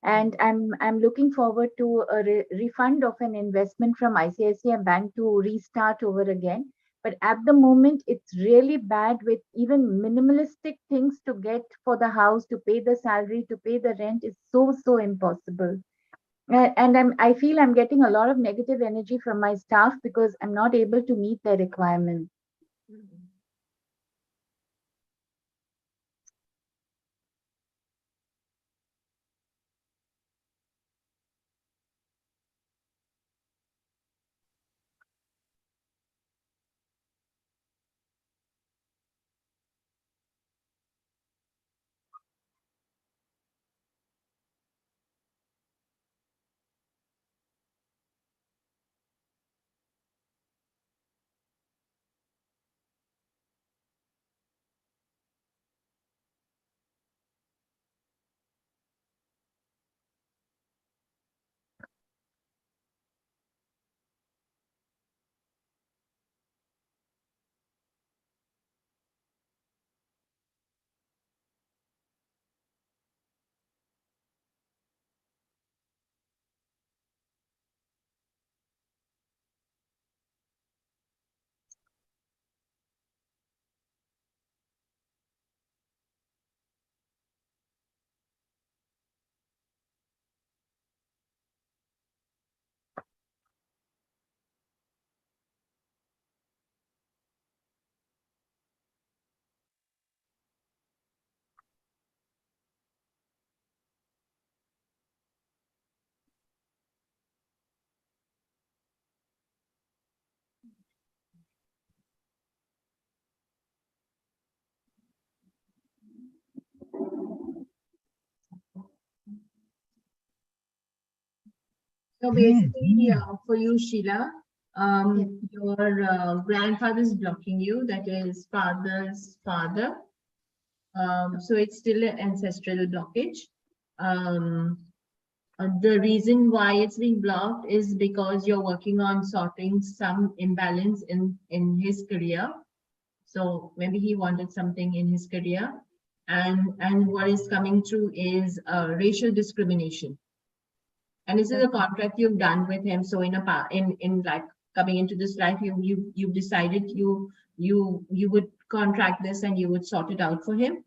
and I'm looking forward to a refund of an investment from ICICI Bank to restart over again. But at the moment, it's really bad with even minimalistic things to get for the house, to pay the salary, to pay the rent is so impossible. And I feel I'm getting a lot of negative energy from my staff because I'm not able to meet their requirements. So basically, for you, Sheila, Yes. your grandfather is blocking you. That is father's father. So it's still an ancestral blockage. The reason why it's being blocked is because you're working on sorting some imbalance in his career. So maybe he wanted something in his career, and what is coming through is racial discrimination. And this is a contract you've done with him. So in like coming into this life, you've decided you would contract this and you would sort it out for him.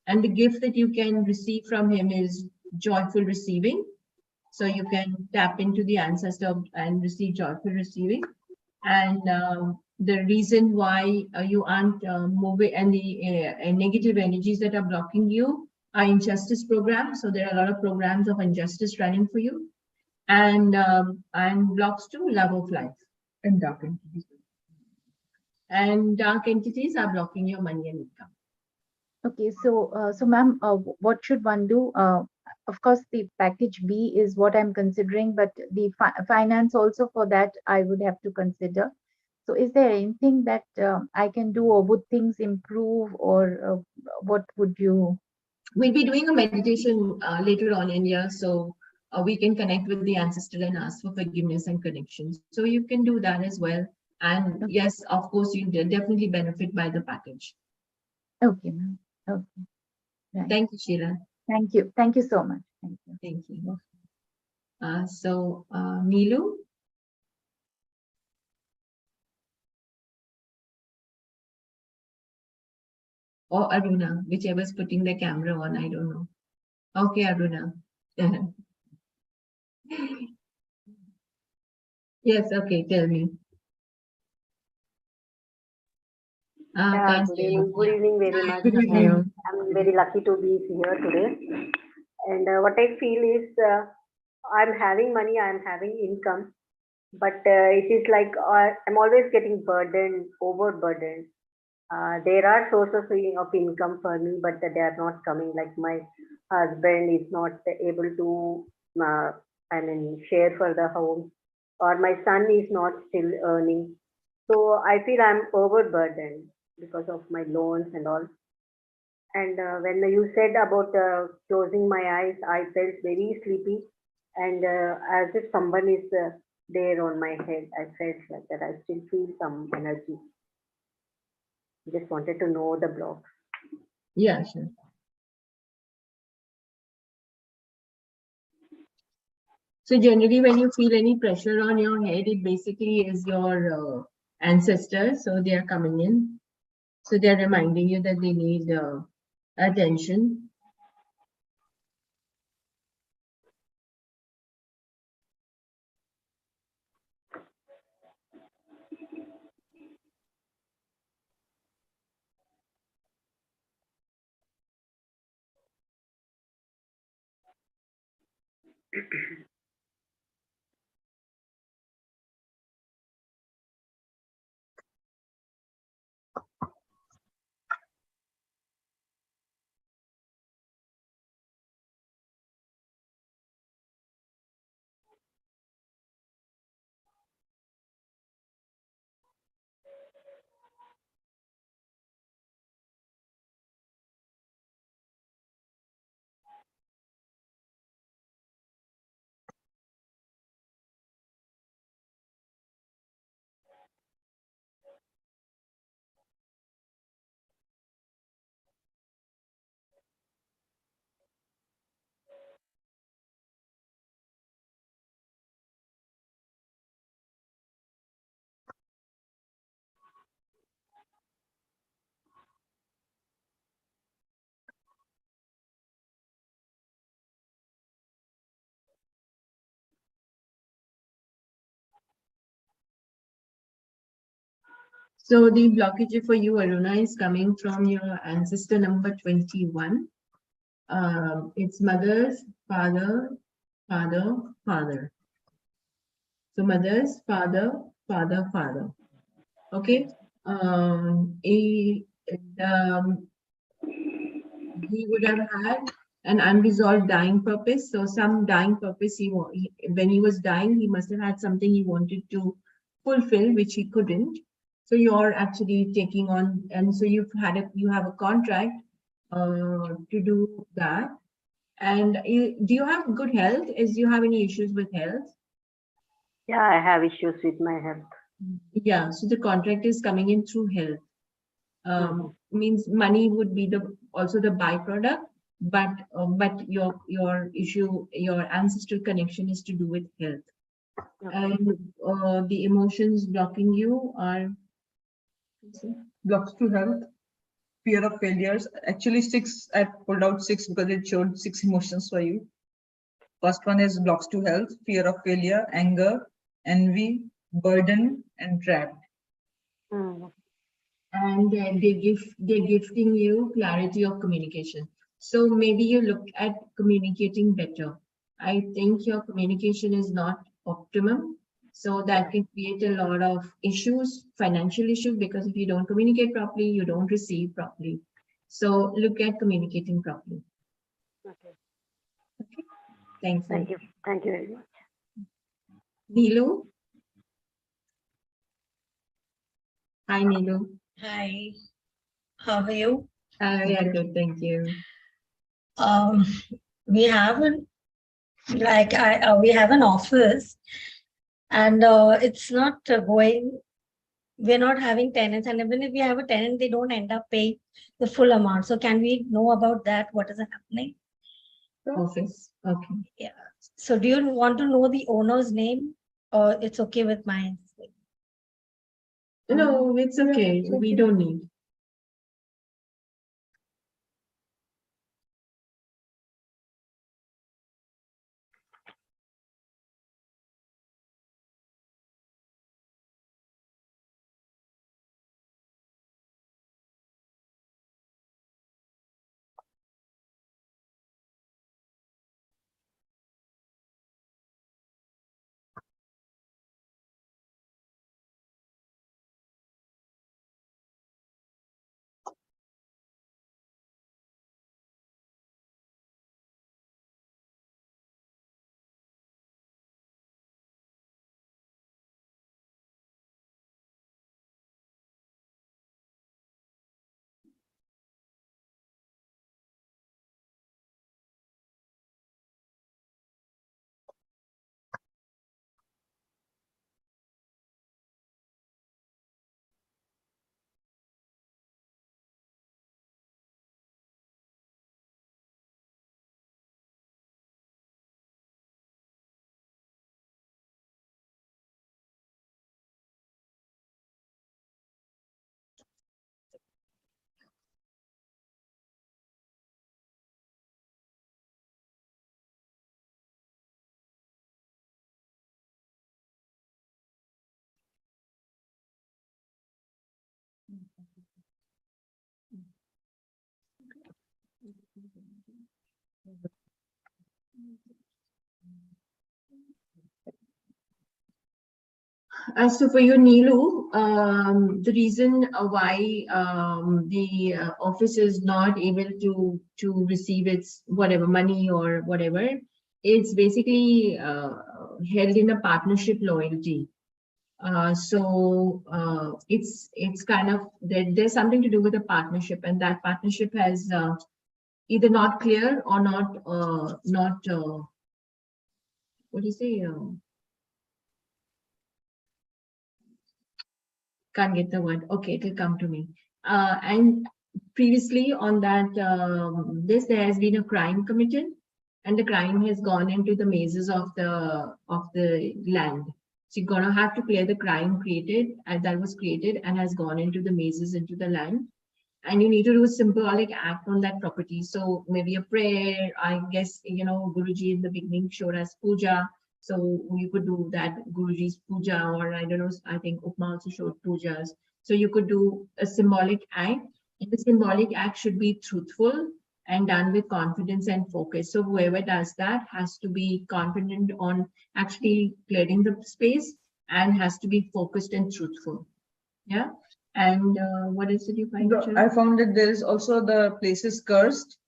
And the gift that you can receive from him is joyful receiving. So you can tap into the ancestor and receive joyful receiving. And the reason why you aren't moving and the negative energies that are blocking you are injustice programs. So there are a lot of programs of injustice running for you, and blocks to love of life. And dark entities. And dark entities are blocking your money and income. Okay, so ma'am, what should one do? Of course, the package B is what I'm considering, but the finance also for that I would have to consider. So, is there anything that I can do, or would things improve, or what would you? We'll be doing a meditation later on in here, so we can connect with the ancestor and ask for forgiveness and connection. So you can do that as well. And yes, of course, you definitely benefit by the package. Okay, ma'am. Okay. Right. Thank you, Sheila. Thank you. Thank you so much. Thank you. Thank you. So, Neelu? Or Aruna, whichever is putting the camera on, I don't know. Okay, Aruna. Yes, okay, tell me. Ah, can't Good hear you. evening. Good evening very much. Good evening. I'm very lucky to be here today. And what I feel is I'm having money, I'm having income, but it is like I'm always getting burdened, overburdened. There are sources of income for me, but they are not coming. Like my husband is not able to, I mean, share for the home, or my son is not still earning. So I feel I'm overburdened because of my loans and all. And when you said about closing my eyes, I felt very sleepy, and as if someone is there on my head. I felt like that. I still feel some energy. Just wanted to know the block. Yeah, sure. So generally, when you feel any pressure on your head, it basically is your ancestors. So they are coming in. So they're reminding you that they need attention. So the blockage for you, Aruna, is coming from your ancestor number 21. It's mother's, father, father, father. So mother's, father, father, father. Okay. Um, he would have had an unresolved dying purpose. So some dying purpose when he was dying, he must have had something he wanted to fulfill, which he couldn't. So you're actually taking on, and so you have a contract to do that. And do you have good health? Do you have any issues with health? Yeah, I have issues with my health. Yeah, so the contract is coming in through health. Means money would be also the byproduct, but your issue, your ancestral connection is to do with health. And the emotions blocking you are Blocks to health, fear of failures. Actually, six, I pulled out six because it showed six emotions for you. First one is blocks to health, fear of failure, anger, envy, burden, and trapped. And they're gifting you clarity of communication. So maybe you look at communicating better. I think your communication is not optimum. So that can create a lot of issues, financial issues, because if you don't communicate properly, you don't receive properly. So look at communicating properly. Okay. Okay. Thank you. Thank you. Thank you very much. Neelu. Hi, Neelu. Hi, how are you? Yeah, good, thank you. We have an we have an office, and it's not going. We're not having tenants, and even if we have a tenant, they don't end up paying the full amount. So, can we know about that? What is happening? Office. Okay. Yeah. So, do you want to know the owner's name, or it's okay with mine? No, it's okay. We don't need. So for you, Neelu, the reason why the office is not able to receive its whatever money or whatever, it's basically held in a partnership loyalty. It's kind of there's something to do with a partnership, and that partnership has either not clear or not what do you say? Can't get the word. Okay, it will come to me. And previously on that, there has been a crime committed, and the crime has gone into the mazes of the land. So you're gonna have to clear the crime created that was created and has gone into the mazes into the land. And you need to do a symbolic act on that property. So maybe a prayer, I guess, Guruji in the beginning showed us puja. So you could do that Guruji's puja, or I don't know, I think Upma also showed pujas. So you could do a symbolic act. And the symbolic act should be truthful and done with confidence and focus. So whoever does that has to be confident on actually clearing the space and has to be focused and truthful. Yeah. And what else did you find? I found that there is also the place is cursed,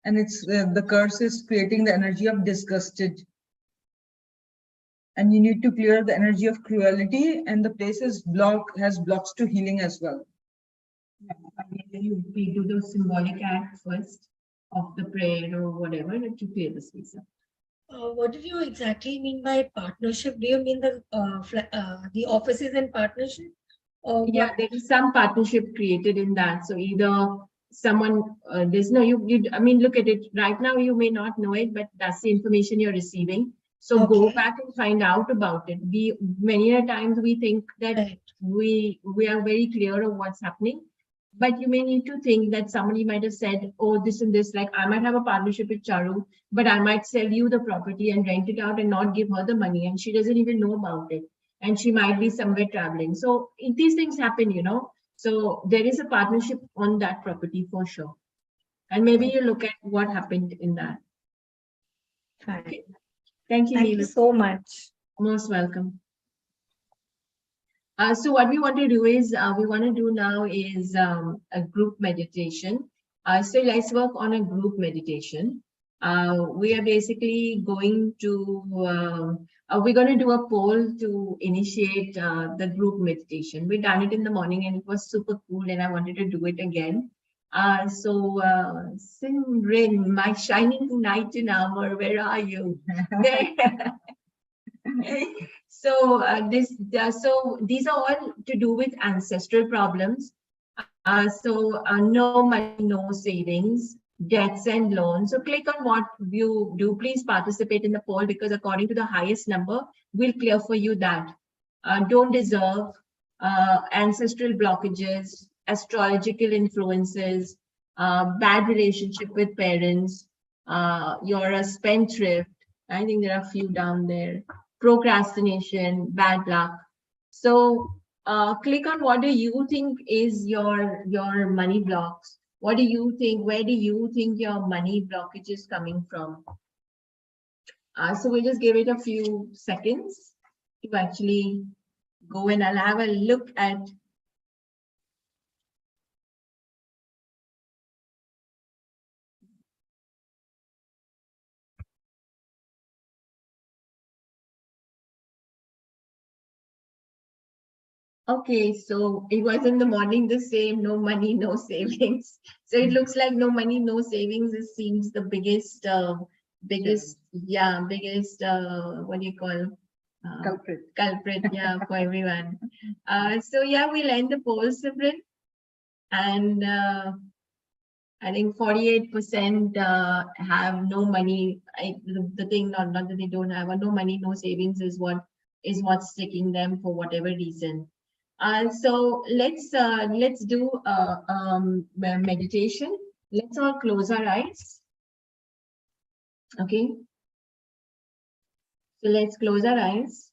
and it's the curse is creating the energy of disgusted. And you need to clear the energy of cruelty, and the place is has blocks to healing as well. We do the symbolic act first of the prayer or whatever to clear the space up. What did you exactly mean by partnership? Do you mean the offices in partnership? Yeah, there is some partnership created in that. So either someone, there's no, I mean, look at it right now, you may not know it, but that's the information you're receiving. So go back and find out about it. Many a times we think that we are very clear of what's happening, but you may need to think that somebody might have said, oh, this and this, like I might have a partnership with Charu, but I might sell you the property and rent it out and not give her the money, and she doesn't even know about it. And she might be somewhere traveling. So these things happen, So there is a partnership on that property for sure. And maybe you look at what happened in that. Okay. Thank you, Thank Neelu. you so much. Most welcome. So what we want to do is, we want to do now is a group meditation. So let's work on a group meditation. We are basically going to, we're going to do a poll to initiate the group meditation. We done it in the morning and it was super cool, and I wanted to do it again. Simran, my shining knight in armor, where are you? So these are all to do with ancestral problems. No money, no savings, debts and loans. So click on what you do. Please participate in the poll, because according to the highest number, we'll clear for you that. Don't deserve, ancestral blockages, astrological influences, bad relationship with parents, you're a spendthrift. I think there are a few down there. Procrastination, bad luck. So click on what do you think is your money blocks. What do you think? Where do you think your money blockage is coming from? So we'll just give it a few seconds to actually go, and I'll have a look at. Okay, so it was in the morning the same, no money, no savings. So it looks like no money, no savings. It seems the biggest, what do you call? Culprit, yeah, for everyone. So yeah, we'll end the poll, Simran. And I think 48% have no money. The thing, not that they don't have, no money, no savings is what's sticking them for whatever reason. So let's do meditation. Let's all close our eyes. Okay. So let's close our eyes.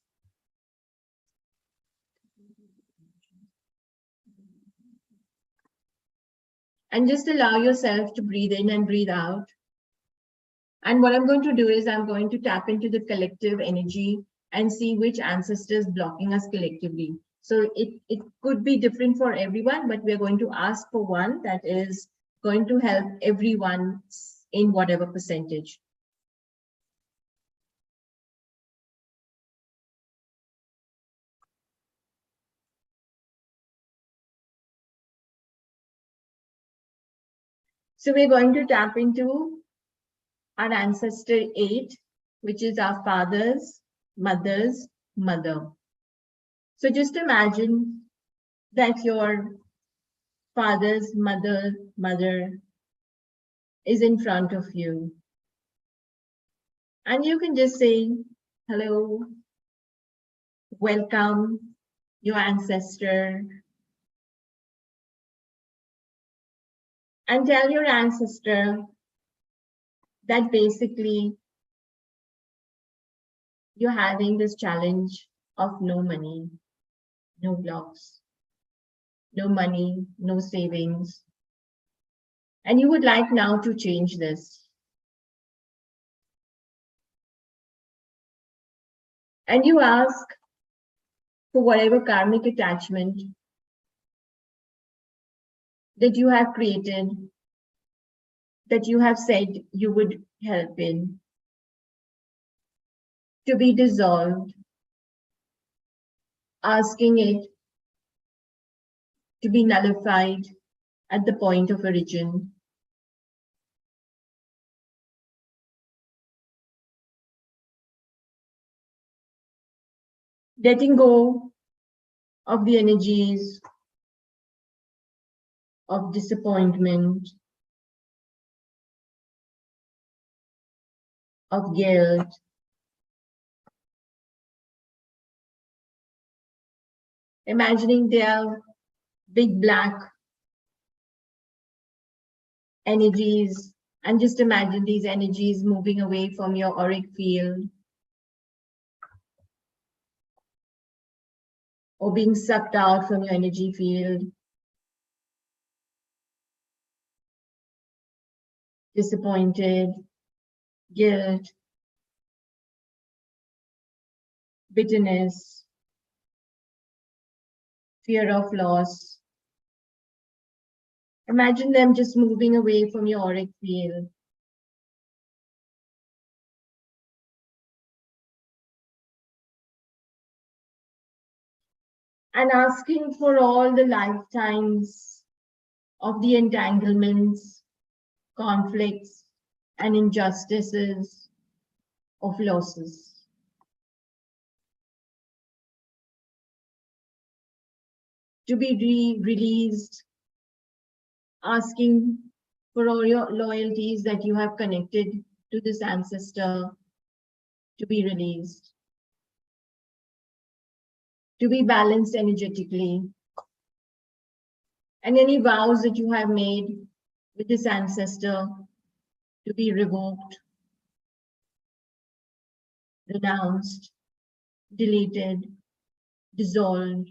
And just allow yourself to breathe in and breathe out. And what I'm going to do is I'm going to tap into the collective energy and see which ancestor is blocking us collectively. So it could be different for everyone, but we're going to ask for one that is going to help everyone in whatever percentage. So we're going to tap into our ancestor 8, which is our father's mother's mother. So just imagine that your father's mother is in front of you. And you can just say, hello, welcome, your ancestor. And tell your ancestor that basically you're having this challenge of no money, no blocks, no money, no savings. And you would like now to change this. And you ask for whatever karmic attachment that you have created, that you have said you would help in, to be dissolved, asking it to be nullified at the point of origin. Letting go of the energies of disappointment, of guilt, imagining their big black energies, and just imagine these energies moving away from your auric field or being sucked out from your energy field. Disappointed, guilt, bitterness, fear of loss. Imagine them just moving away from your auric field. And asking for all the lifetimes of the entanglements, conflicts, and injustices of losses. To be released, asking for all your loyalties that you have connected to this ancestor to be released. To be balanced energetically. And any vows that you have made with this ancestor to be revoked, renounced, deleted, dissolved.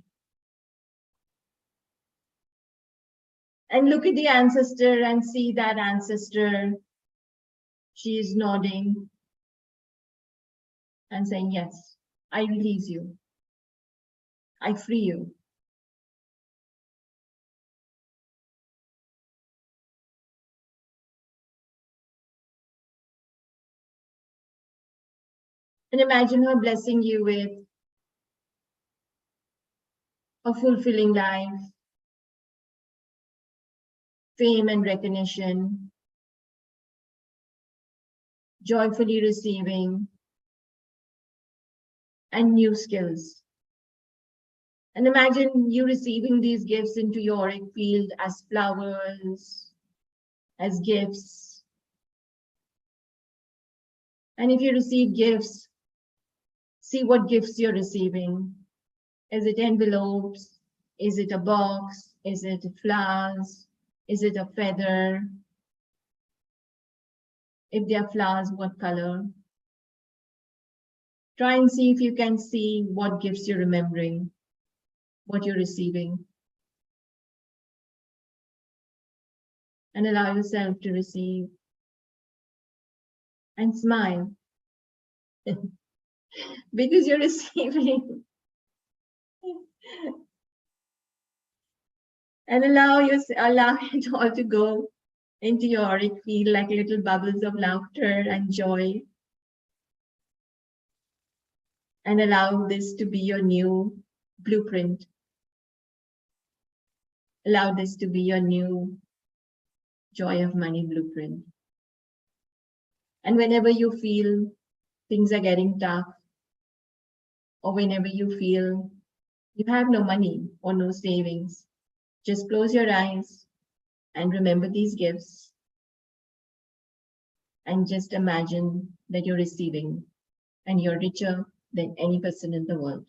And look at the ancestor and see that ancestor. She is nodding and saying, yes, I release you. I free you. And imagine her blessing you with a fulfilling life, fame and recognition, joyfully receiving, and new skills. And imagine you receiving these gifts into your auric field as flowers, as gifts. And if you receive gifts, see what gifts you're receiving. Is it envelopes? Is it a box? Is it flowers? Is it a feather? If they are flowers, what color? Try and see if you can see what gifts you're remembering, what you're receiving. and allow yourself to receive and smile because you're receiving. And allow it all to go into your auric field like little bubbles of laughter and joy. And allow this to be your new blueprint. Allow this to be your new joy of money blueprint. And whenever you feel things are getting tough, or whenever you feel you have no money or no savings, just close your eyes and remember these gifts. And just imagine that you're receiving and you're richer than any person in the world.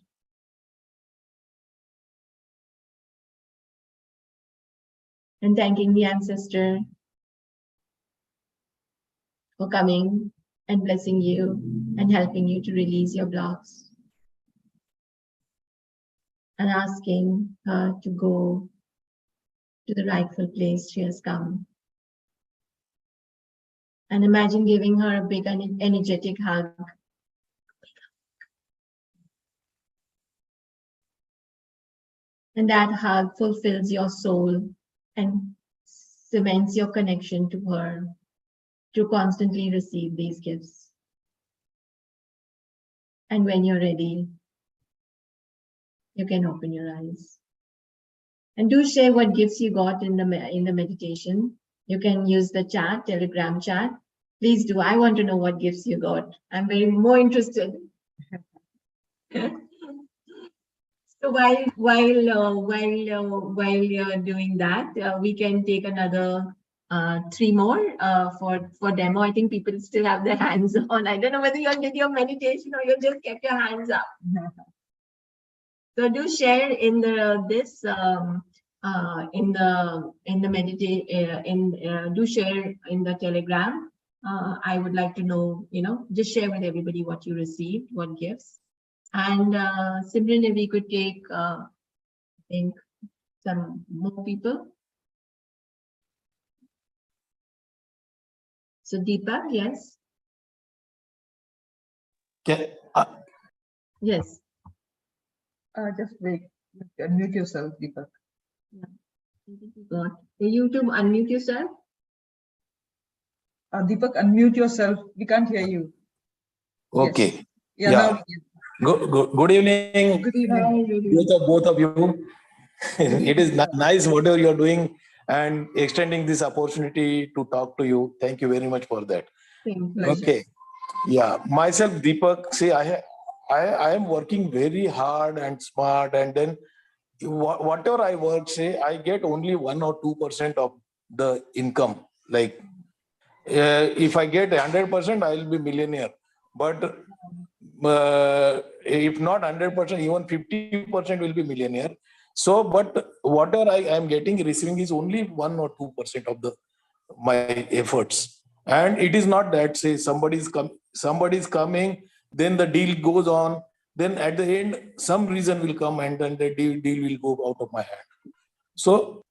And thanking the ancestor for coming and blessing you and helping you to release your blocks. And asking her to go to the rightful place she has come. And imagine giving her a big energetic hug. And that hug fulfills your soul and cements your connection to her to constantly receive these gifts. And when you're ready, you can open your eyes. And do share what gifts you got in the meditation. You can use the chat, Telegram chat. Please do. I want to know what gifts you got. I'm more interested. So while you're doing that, we can take another 3 more for demo. I think people still have their hands on. I don't know whether you did your meditation or you just kept your hands up. So do share in the do share in the Telegram. I would like to know, just share with everybody what you received, what gifts. And Simran, if we could take, I think, some more people. So Deepak, yes. Yes. Just wait. Unmute yourself, Deepak. Yeah. You to unmute yourself. Deepak, unmute yourself. We can't hear you. Okay. Yes. Now we can. Good evening. Good evening. Both of you. It is nice whatever you're doing and extending this opportunity to talk to you. Thank you very much for that. Okay. Yeah. Myself, Deepak, see, I am working very hard and smart, and then whatever I work, say, I get only 1 or 2% of the income. Like, if I get 100%, I will be millionaire. But if not 100%, even 50% will be millionaire. So, but whatever I am receiving is only 1 or 2% of my efforts. And it is not that, say, somebody's coming, then the deal goes on, then at the end, some reason will come and then the deal will go out of my hand. So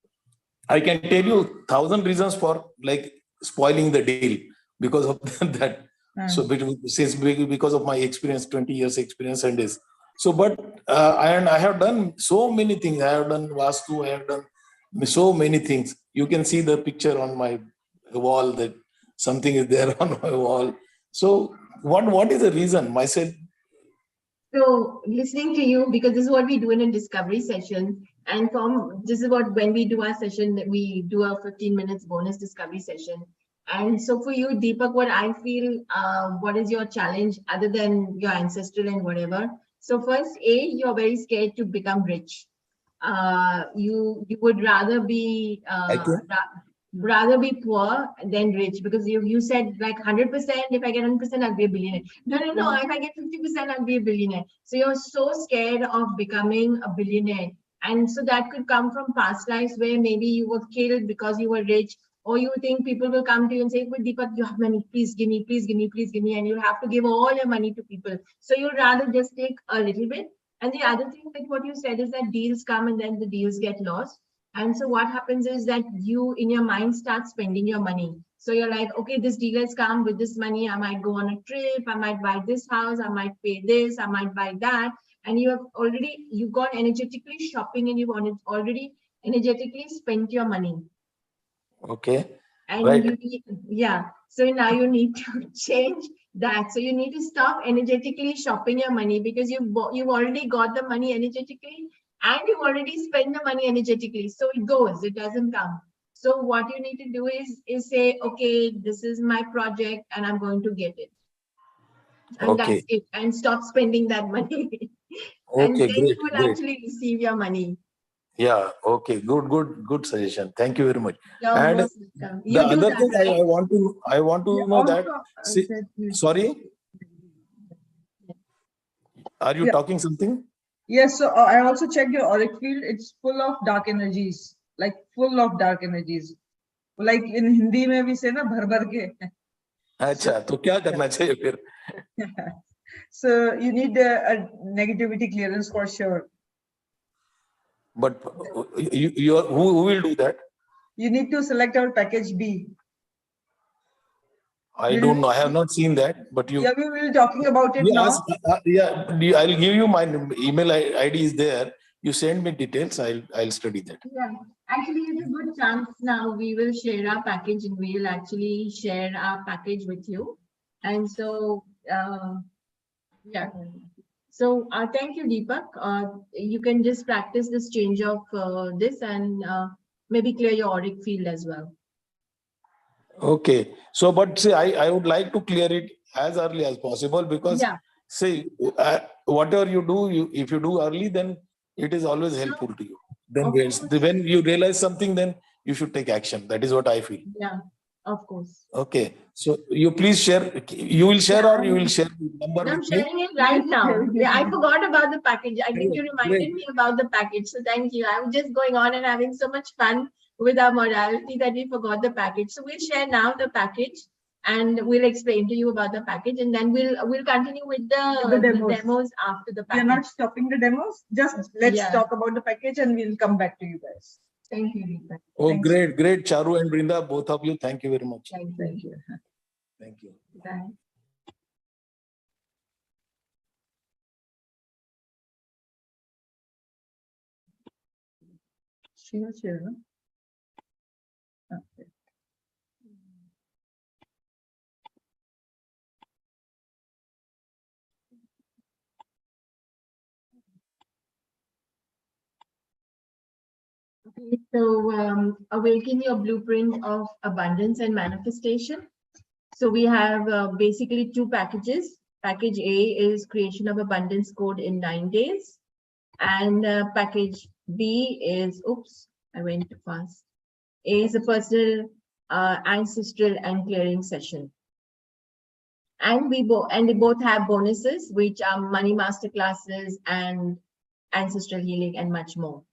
I can tell you 1,000 reasons for like spoiling the deal because of that. So because of my experience, 20 years experience and this. So, but and I have done so many things. I have done Vastu, I have done so many things. You can see the picture on my wall that something is there on my wall. So what is the reason? Myself. So listening to you, because this is what we do in a discovery session. And this is what, when we do our session, that we do a 15 minutes bonus discovery session. And so for you, Deepak, what I feel, what is your challenge other than your ancestral and whatever? So first, you're very scared to become rich. You would rather be poor than rich, because you said like 100%, if I get 100%, I'll be a billionaire. No, if I get 50%, I'll be a billionaire. So you're so scared of becoming a billionaire. And so that could come from past lives where maybe you were killed because you were rich, or you think people will come to you and say, well, Deepak, you have money, please give me, please give me, please give me. And you'll have to give all your money to people. So you'd rather just take a little bit. And the other thing that what you said is that deals come and then the deals get lost. And so what happens is that you in your mind start spending your money. So you're like, okay, this deal has come with this money. I might go on a trip. I might buy this house. I might pay this. I might buy that. And you've gone energetically shopping and you've already energetically spent your money. Okay. And Right. so now you need to change that. So you need to stop energetically shopping your money, because you've already got the money energetically and you've already spent the money energetically. So it doesn't come. So what you need to do is say, okay, this is my project and I'm going to get it. And Okay. that's it. And stop spending that money. And Okay, then great, you will great. actually receive your money. Yeah, okay, good suggestion. Thank you very much. You're And most welcome. the You do other that, thing right? I want to know that, see, sorry, are you Yeah. talking something? Yes, so I also checked your auric field. It's full of dark energies, like full of dark energies. Like in Hindi mein we say na bhar bhar ke. अच्छा, तो क्या करना चाहिए फिर? So you need a negativity clearance for sure. But who will do that? You need to select our package B. I don't know. I have not seen that, but you. Yeah, we will be talking about it now. I'll give you my email ID is there. You send me details. I'll study that. Yeah, actually, it's a good chance now. We will share our package and we'll actually share our package with you. And so, yeah. So, thank you, Deepak. You can just practice this change of this and maybe clear your auric field as well. Okay. So, but see, I would like to clear it as early as possible, because see, whatever you do, if you do early, then it is always helpful to you. Then when you realize something, then you should take action. That is what I feel. Yeah, of course. Okay. So you please share. You will share or you will share the number I'm with me? sharing it right now. Yeah, I forgot about the package. I think you reminded Great. me about the package. So thank you. I was just going on and having so much fun with our modality that we forgot the package. So we'll share now the package and we'll explain to you about the package, and then we'll continue with the demos after the package. We are not stopping the demos. Just let's talk about the package and we'll come back to you guys. Thank you, Deepak. Oh, Thanks. great, Charu and Brenda, both of you. Thank you very much. Thank you. Thank you. Bye. She was here, no? Okay. Okay, so awaken your blueprint of abundance and manifestation. So we have basically two packages. Package A is creation of abundance code in 9 days. And package B is, oops, I went too fast. A is a personal, ancestral and clearing session. And they both have bonuses, which are money masterclasses and ancestral healing and much more.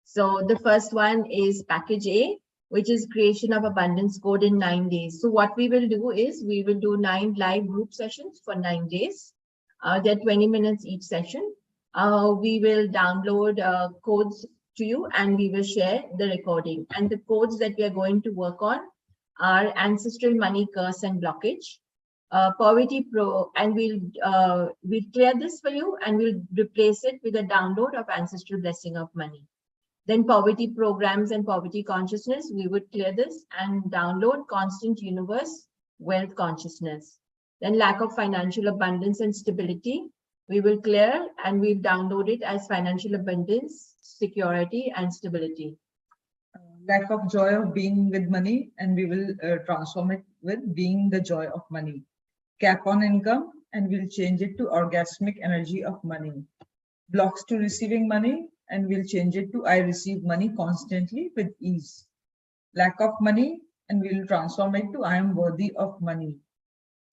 So the first one is package A, which is creation of abundance code in 9 days. So what we will do is we will do 9 live group sessions for 9 days. They're 20 minutes each session. We will download codes to you and we will share the recording. And the codes that we are going to work on are ancestral money curse and blockage, poverty pro, and we'll clear this for you and we'll replace it with a download of ancestral blessing of money. Then poverty programs and poverty consciousness, we would clear this and download constant universe, wealth consciousness. Then lack of financial abundance and stability, we will clear and we'll download it as financial abundance, security and stability. Lack of joy of being with money, and we will transform it with being the joy of money. Cap on income, and we'll change it to orgasmic energy of money. Blocks to receiving money, and we'll change it to I receive money constantly with ease. Lack of money, and we'll transform it to I am worthy of money.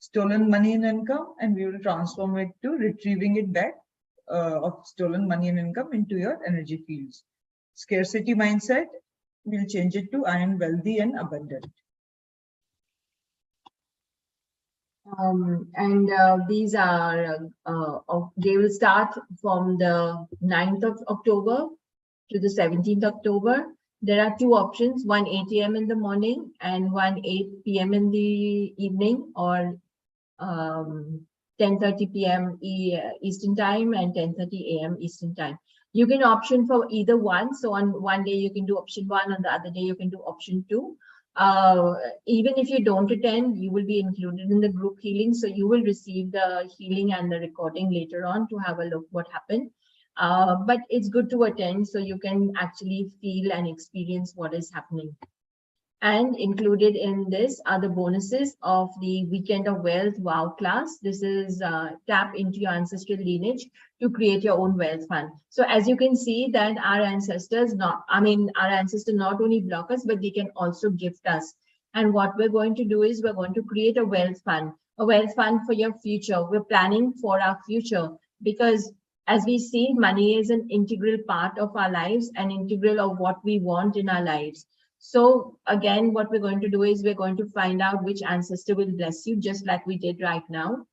Stolen money and income, and we will transform it to retrieving it back of stolen money and income into your energy fields. Scarcity mindset, we'll change it to I am wealthy and abundant. These are, they will start from the 9th of October to the 17th October. There are two options, one 8 a.m. in the morning and one 8 p.m. in the evening, or 10:30 p.m. Eastern time and 10:30 a.m. Eastern time. You can option for either one. So on one day you can do option one, on the other day you can do option two. Even if you don't attend, you will be included in the group healing. So you will receive the healing and the recording later on to have a look what happened. But it's good to attend so you can actually feel and experience what is happening. And included in this are the bonuses of the Weekend of Wealth Wow class. This is tap into your ancestral lineage to create your own wealth fund. So as you can see that our ancestors our ancestors not only block us, but they can also gift us. And what we're going to do is we're going to create a wealth fund for your future. We're planning for our future because as we see, money is an integral part of our lives and integral of what we want in our lives. So again, what we're going to do is we're going to find out which ancestor will bless you, just like we did right now.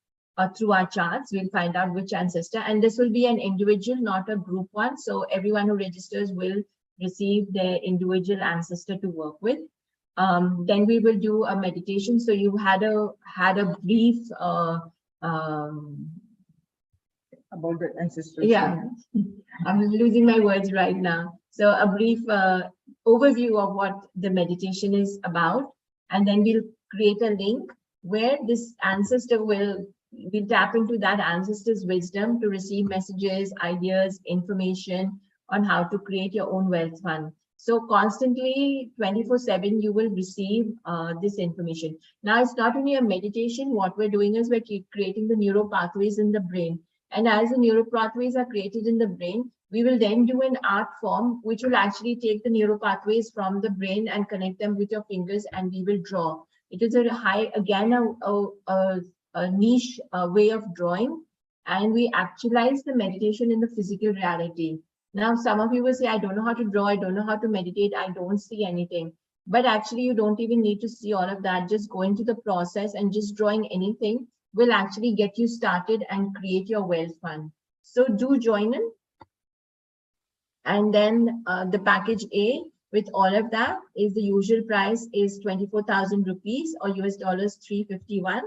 Through our charts, we'll find out which ancestor, and this will be an individual, not a group one. So everyone who registers will receive their individual ancestor to work with. Then we will do a meditation. So you had a brief about the ancestral. Yeah, I'm losing my words right now. So a brief overview of what the meditation is about, and then we'll create a link where this ancestor will tap into that ancestor's wisdom to receive messages, ideas, information on how to create your own wealth fund. So constantly 24/7 you will receive this information. Now it's not only a meditation. What we're doing is we're creating the neural pathways in the brain. And as the neural pathways are created in the brain, we will then do an art form, which will actually take the neural pathways from the brain and connect them with your fingers, and we will draw. It is a niche way of drawing, and we actualize the meditation in the physical reality. Now, some of you will say, I don't know how to draw, I don't know how to meditate, I don't see anything. But actually, you don't even need to see all of that. Just go into the process and just drawing anything will actually get you started and create your wealth fund. So do join in. And then the package A with all of that is the usual price is 24,000 rupees or US dollars 351.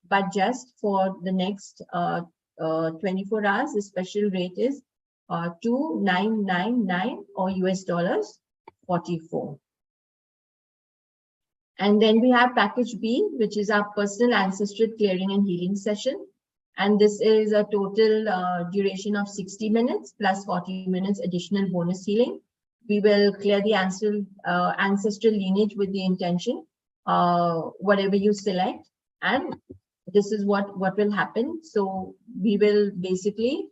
But just for the next 24 hours, the special rate is 2,999 or US dollars 44. And then we have package B, which is our personal ancestral clearing and healing session. And this is a total duration of 60 minutes plus 40 minutes additional bonus healing. We will clear the ancestral lineage with the intention, whatever you select. And this is what will happen. So we will basically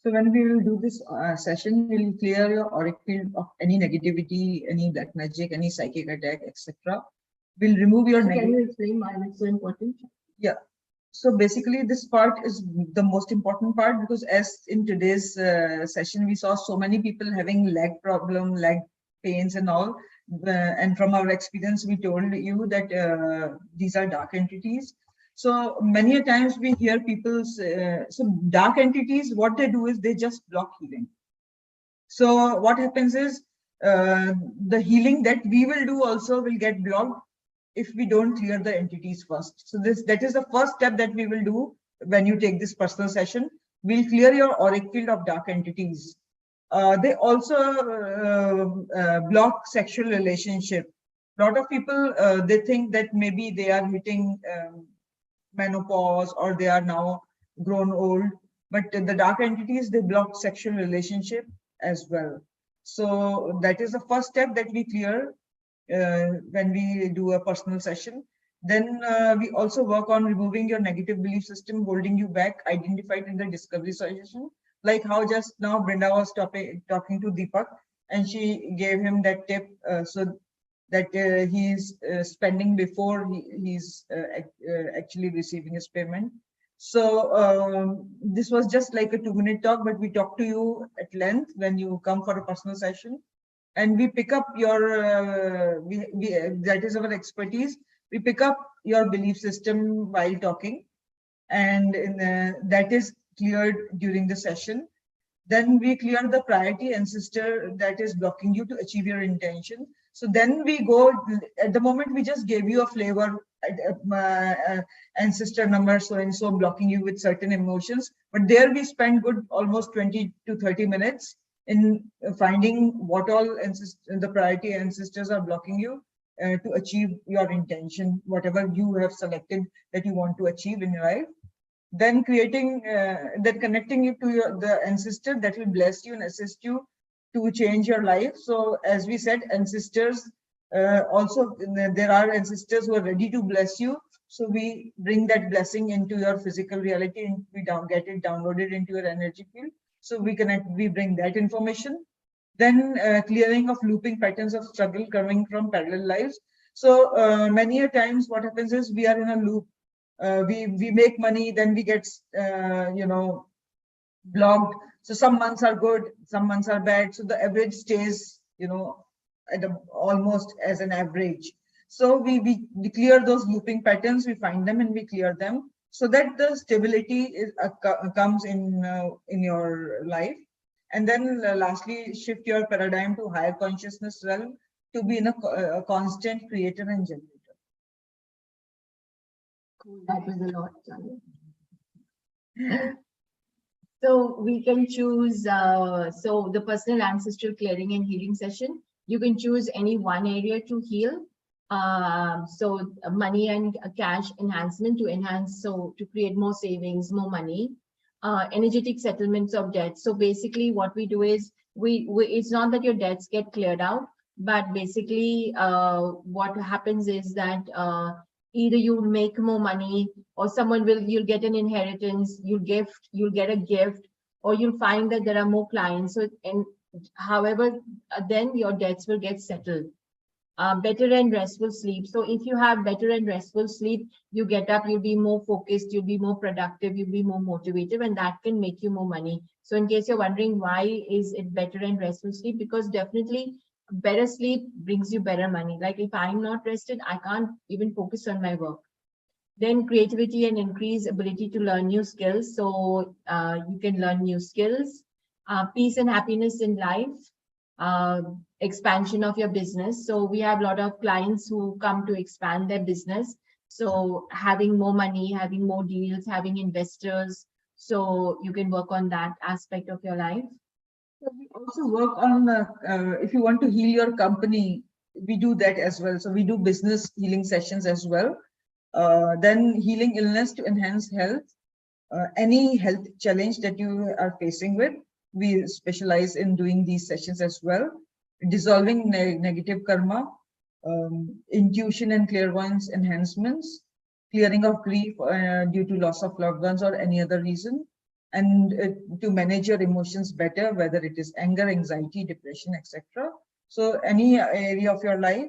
so when we will do this session, we will clear your auric field of any negativity, any black magic, any psychic attack, etc. We'll remove your negative. Can you explain why it's so important? Yeah. So basically, this part is the most important part because as in today's session, we saw so many people having leg problem, leg pains and all. And from our experience, we told you that these are dark entities. So many a times we hear people say, so dark entities, what they do is they just block healing. So what happens is the healing that we will do also will get blocked if we don't clear the entities first. So that is the first step that we will do when you take this personal session. We'll clear your auric field of dark entities. They also block sexual relationship. A lot of people, they think that maybe they are hitting menopause or they are now grown old, but the dark entities, they block sexual relationship as well. So that is the first step that we clear when we do a personal session. Then we also work on removing your negative belief system holding you back, identified in the discovery session, like how just now Brenda was talking to Deepak, and she gave him that tip so that he's spending before he's actually receiving his payment. So this was just like a 2-minute talk, but we talk to you at length when you come for a personal session. And we pick up your, that is our expertise. We pick up your belief system while talking, and that is cleared during the session. Then we clear the priority ancestor that is blocking you to achieve your intention. So then we go, at the moment we just gave you a flavor, ancestor number so and so blocking you with certain emotions, but there we spend good almost 20 to 30 minutes in finding what all the priority ancestors are blocking you to achieve your intention, whatever you have selected that you want to achieve in your life. Then creating, then connecting you to the ancestor that will bless you and assist you to change your life. So as we said, ancestors, also there are ancestors who are ready to bless you. So we bring that blessing into your physical reality and we get it downloaded into your energy field. So we bring that information. Then clearing of looping patterns of struggle coming from parallel lives. So many a times what happens is we are in a loop. We make money, then we get blocked. So some months are good, some months are bad. So the average stays, at almost as an average. So we clear those looping patterns, we find them and we clear them so that the stability comes in your life. And then lastly, shift your paradigm to higher consciousness realm to be in a constant creator and generator. Cool. That was a lot, Charu. So we can choose, so the personal ancestral clearing and healing session, you can choose any one area to heal. So money and cash enhancement to enhance, so to create more savings, more money, energetic settlements of debts. So basically what we do is, it's not that your debts get cleared out, but basically what happens is that either you make more money or you'll get an inheritance, you'll get a gift, or you'll find that there are more clients. So, and however, then your debts will get settled. Better and restful sleep. So if you have better and restful sleep, you get up, you'll be more focused, you'll be more productive, you'll be more motivated, and that can make you more money. So in case you're wondering why is it better and restful sleep, because definitely better sleep brings you better money. Like if I'm not rested, I can't even focus on my work. Then creativity and increased ability to learn new skills. So you can learn new skills, peace and happiness in life, expansion of your business. So we have a lot of clients who come to expand their business. So having more money, having more deals, having investors. So you can work on that aspect of your life. So we also work on, if you want to heal your company, we do that as well. So we do business healing sessions as well. Then healing illness to enhance health. Any health challenge that you are facing with, we specialize in doing these sessions as well. Dissolving negative karma, intuition and clairvoyance enhancements, clearing of grief due to loss of loved ones or any other reason, and to manage your emotions better, whether it is anger, anxiety, depression, etc. So any area of your life,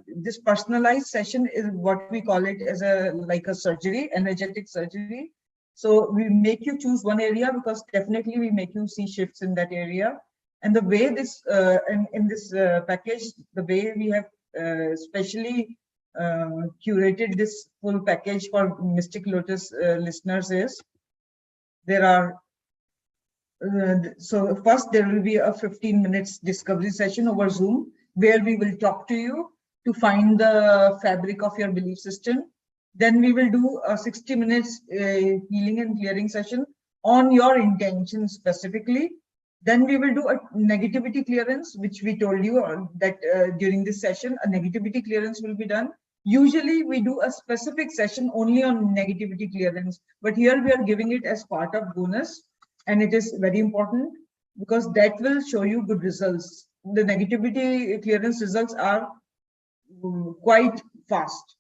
this personalized session is what we call it as like a surgery, energetic surgery. So we make you choose one area because definitely we make you see shifts in that area. And the way this, in this package, the way we have specially curated this full package for Mystic Lotus listeners is, there are, so first there will be a 15 minutes discovery session over Zoom, where we will talk to you to find the fabric of your belief system. Then we will do a 60 minutes healing and clearing session on your intention specifically. Then we will do a negativity clearance, which we told you that during this session, a negativity clearance will be done. Usually we do a specific session only on negativity clearance, but here we are giving it as part of bonus, and it is very important because that will show you good results. The negativity clearance results are quite fast.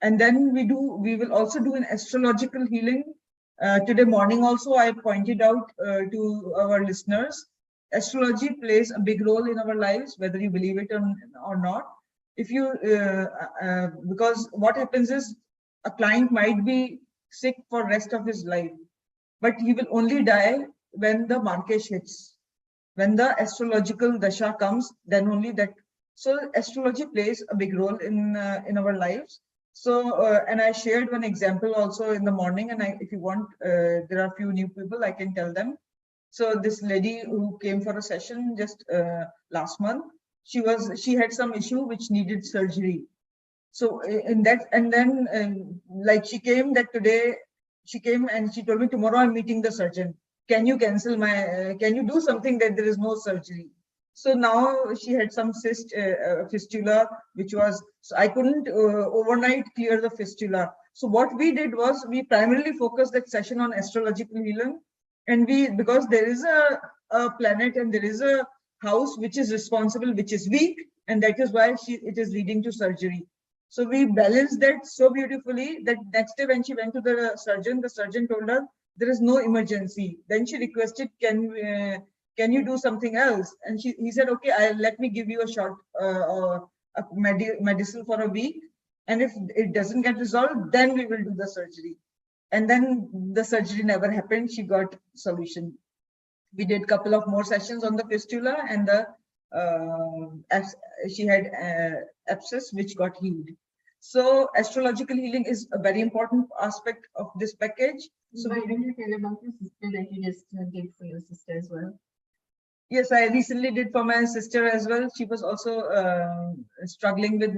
And then we will also do an astrological healing. Today morning also I pointed out to our listeners, astrology plays a big role in our lives, whether you believe it or not. If you, because what happens is a client might be sick for rest of his life, but he will only die when the Markesh hits. When the astrological dasha comes, then only that. So astrology plays a big role in our lives. So, and I shared one example also in the morning, and if you want, there are a few new people, I can tell them. So this lady who came for a session just last month, she had some issue which needed surgery. So in that, and then like she came that today, she came and she told me, tomorrow I'm meeting the surgeon. Can you cancel my, can you do something that there is no surgery? So now she had some fistula, which was, so I couldn't overnight clear the fistula. So what we did was we primarily focused that session on astrological healing. And because there is a planet and there is a house which is responsible, which is weak, and that is why it is leading to surgery. So we balanced that so beautifully that next day when she went to the surgeon told her there is no emergency. Then she requested, can you do something else? And he said, okay, let me give you a short medicine for a week. And if it doesn't get resolved, then we will do the surgery. And then the surgery never happened. She got solution. We did a couple of more sessions on the fistula, and she had abscess which got healed. So astrological healing is a very important aspect of this package. So why don't you tell about your sister that you just did for your sister as well? Yes, I recently did for my sister as well. She was also struggling with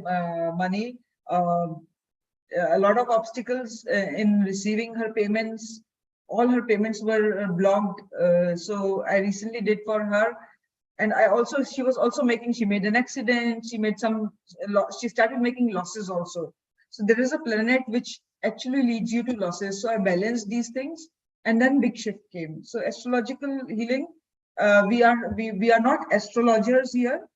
money. A lot of obstacles in receiving her payments. All her payments were blocked. So I recently did for her. And she was also she made an accident. She started making losses also. So there is a planet which actually leads you to losses. So I balanced these things, and then big shift came. So astrological healing, we are not astrologers here,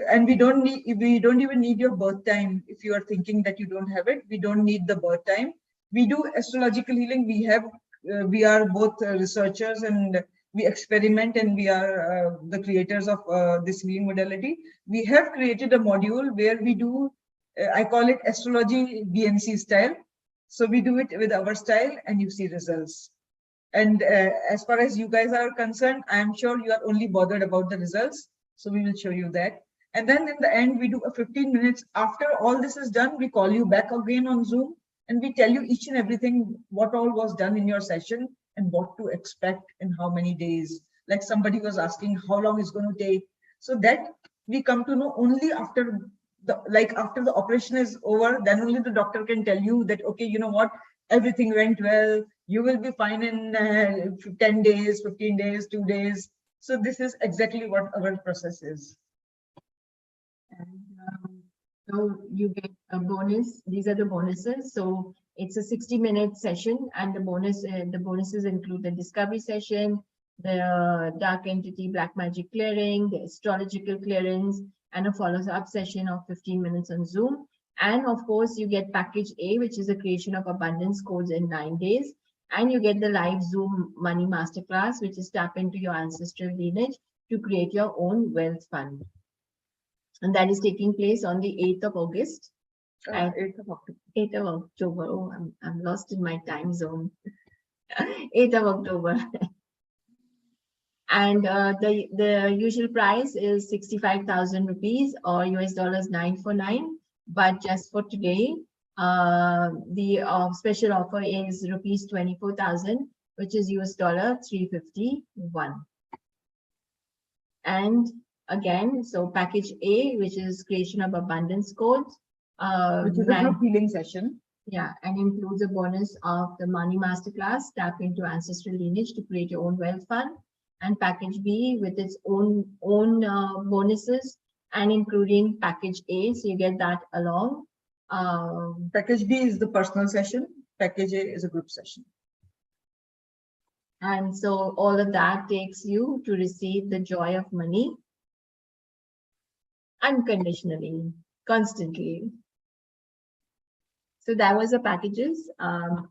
and we don't even need your birth time. If you are thinking that you don't have it, we don't need the birth time. We do astrological healing. We are both researchers, and we experiment, and we are the creators of this healing modality. We have created a module where we do, I call it astrology BNC style. So we do it with our style, and you see results. And as far as you guys are concerned, I am sure you are only bothered about the results. So we will show you that. And then in the end, we do a 15 minutes. After all this is done, we call you back again on Zoom, and we tell you each and everything, what all was done in your session and what to expect in how many days. Like somebody was asking how long it's going to take. So that we come to know only after after the operation is over, then only the doctor can tell you that, okay, you know what, everything went well. You will be fine in 10 days, 15 days, 2 days. So this is exactly what our process is. And so you get a bonus. These are the bonuses. So it's a 60-minute session, and the bonuses include the discovery session, the dark entity black magic clearing, the astrological clearance, and a follow-up session of 15 minutes on Zoom. And of course, you get package A, which is the creation of abundance codes in 9 days. And you get the live Zoom money masterclass, which is tap into your ancestral lineage to create your own wealth fund. And that is taking place on the 8th of August. 8th of October. 8th of October. Oh, I'm lost in my time zone. 8th of October. And the usual price is 65,000 rupees or US dollars 949. But just for today, the special offer is rupees 24,000, which is US dollar 351. And again, so package A, which is creation of abundance codes, which is a group healing session. Yeah, and includes a bonus of the money masterclass, tap into ancestral lineage to create your own wealth fund. And package B with its own bonuses, and including package A, so you get that along. Package B is the personal session. Package A is a group session. And so all of that takes you to receive the joy of money unconditionally, constantly. So that was the packages.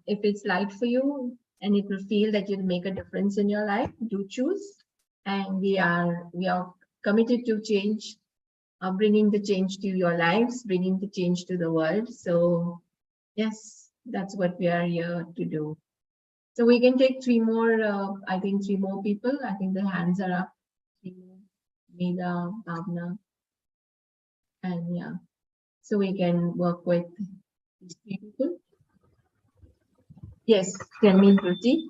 If it's light for you and it will feel that you'll make a difference in your life, do choose. And we are committed to change, bringing the change to your lives, bringing the change to the world. So yes, that's what we are here to do. So we can take 3 more, I think 3 more people. I think the hands are up. 3 more. Meda, Bhavna. And yeah, so we can work with these 3 people. Yes, tell me, Ruti.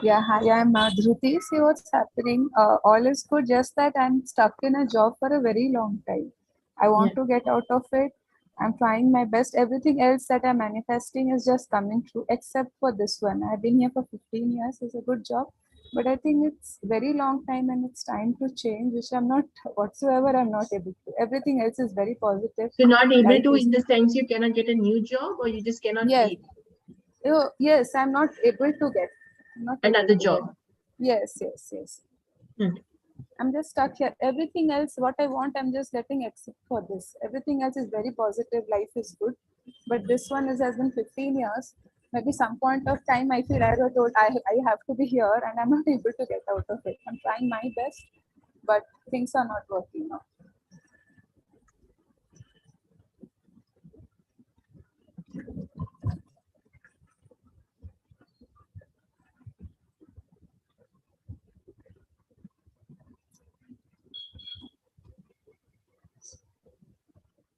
Yeah, hi, I'm Dhruti. See what's happening. All is good, just that I'm stuck in a job for a very long time. I want to get out of it. I'm trying my best. Everything else that I'm manifesting is just coming true, except for this one. I've been here for 15 years. It's a good job. But I think it's very long time and it's time to change, which I'm not whatsoever, I'm not able to. Everything else is very positive. You're not able Life to, is- in the sense you cannot get a new job, or you just cannot Yes. leave Yes, I'm not able to get. I'm not able another to get. job. Yes. Hmm. I'm just stuck here. Everything else, what I want, I'm just getting except for this. Everything else is very positive. Life is good. But this one has been 15 years. Maybe some point of time I feel I was told I have to be here and I'm not able to get out of it. I'm trying my best, but things are not working out.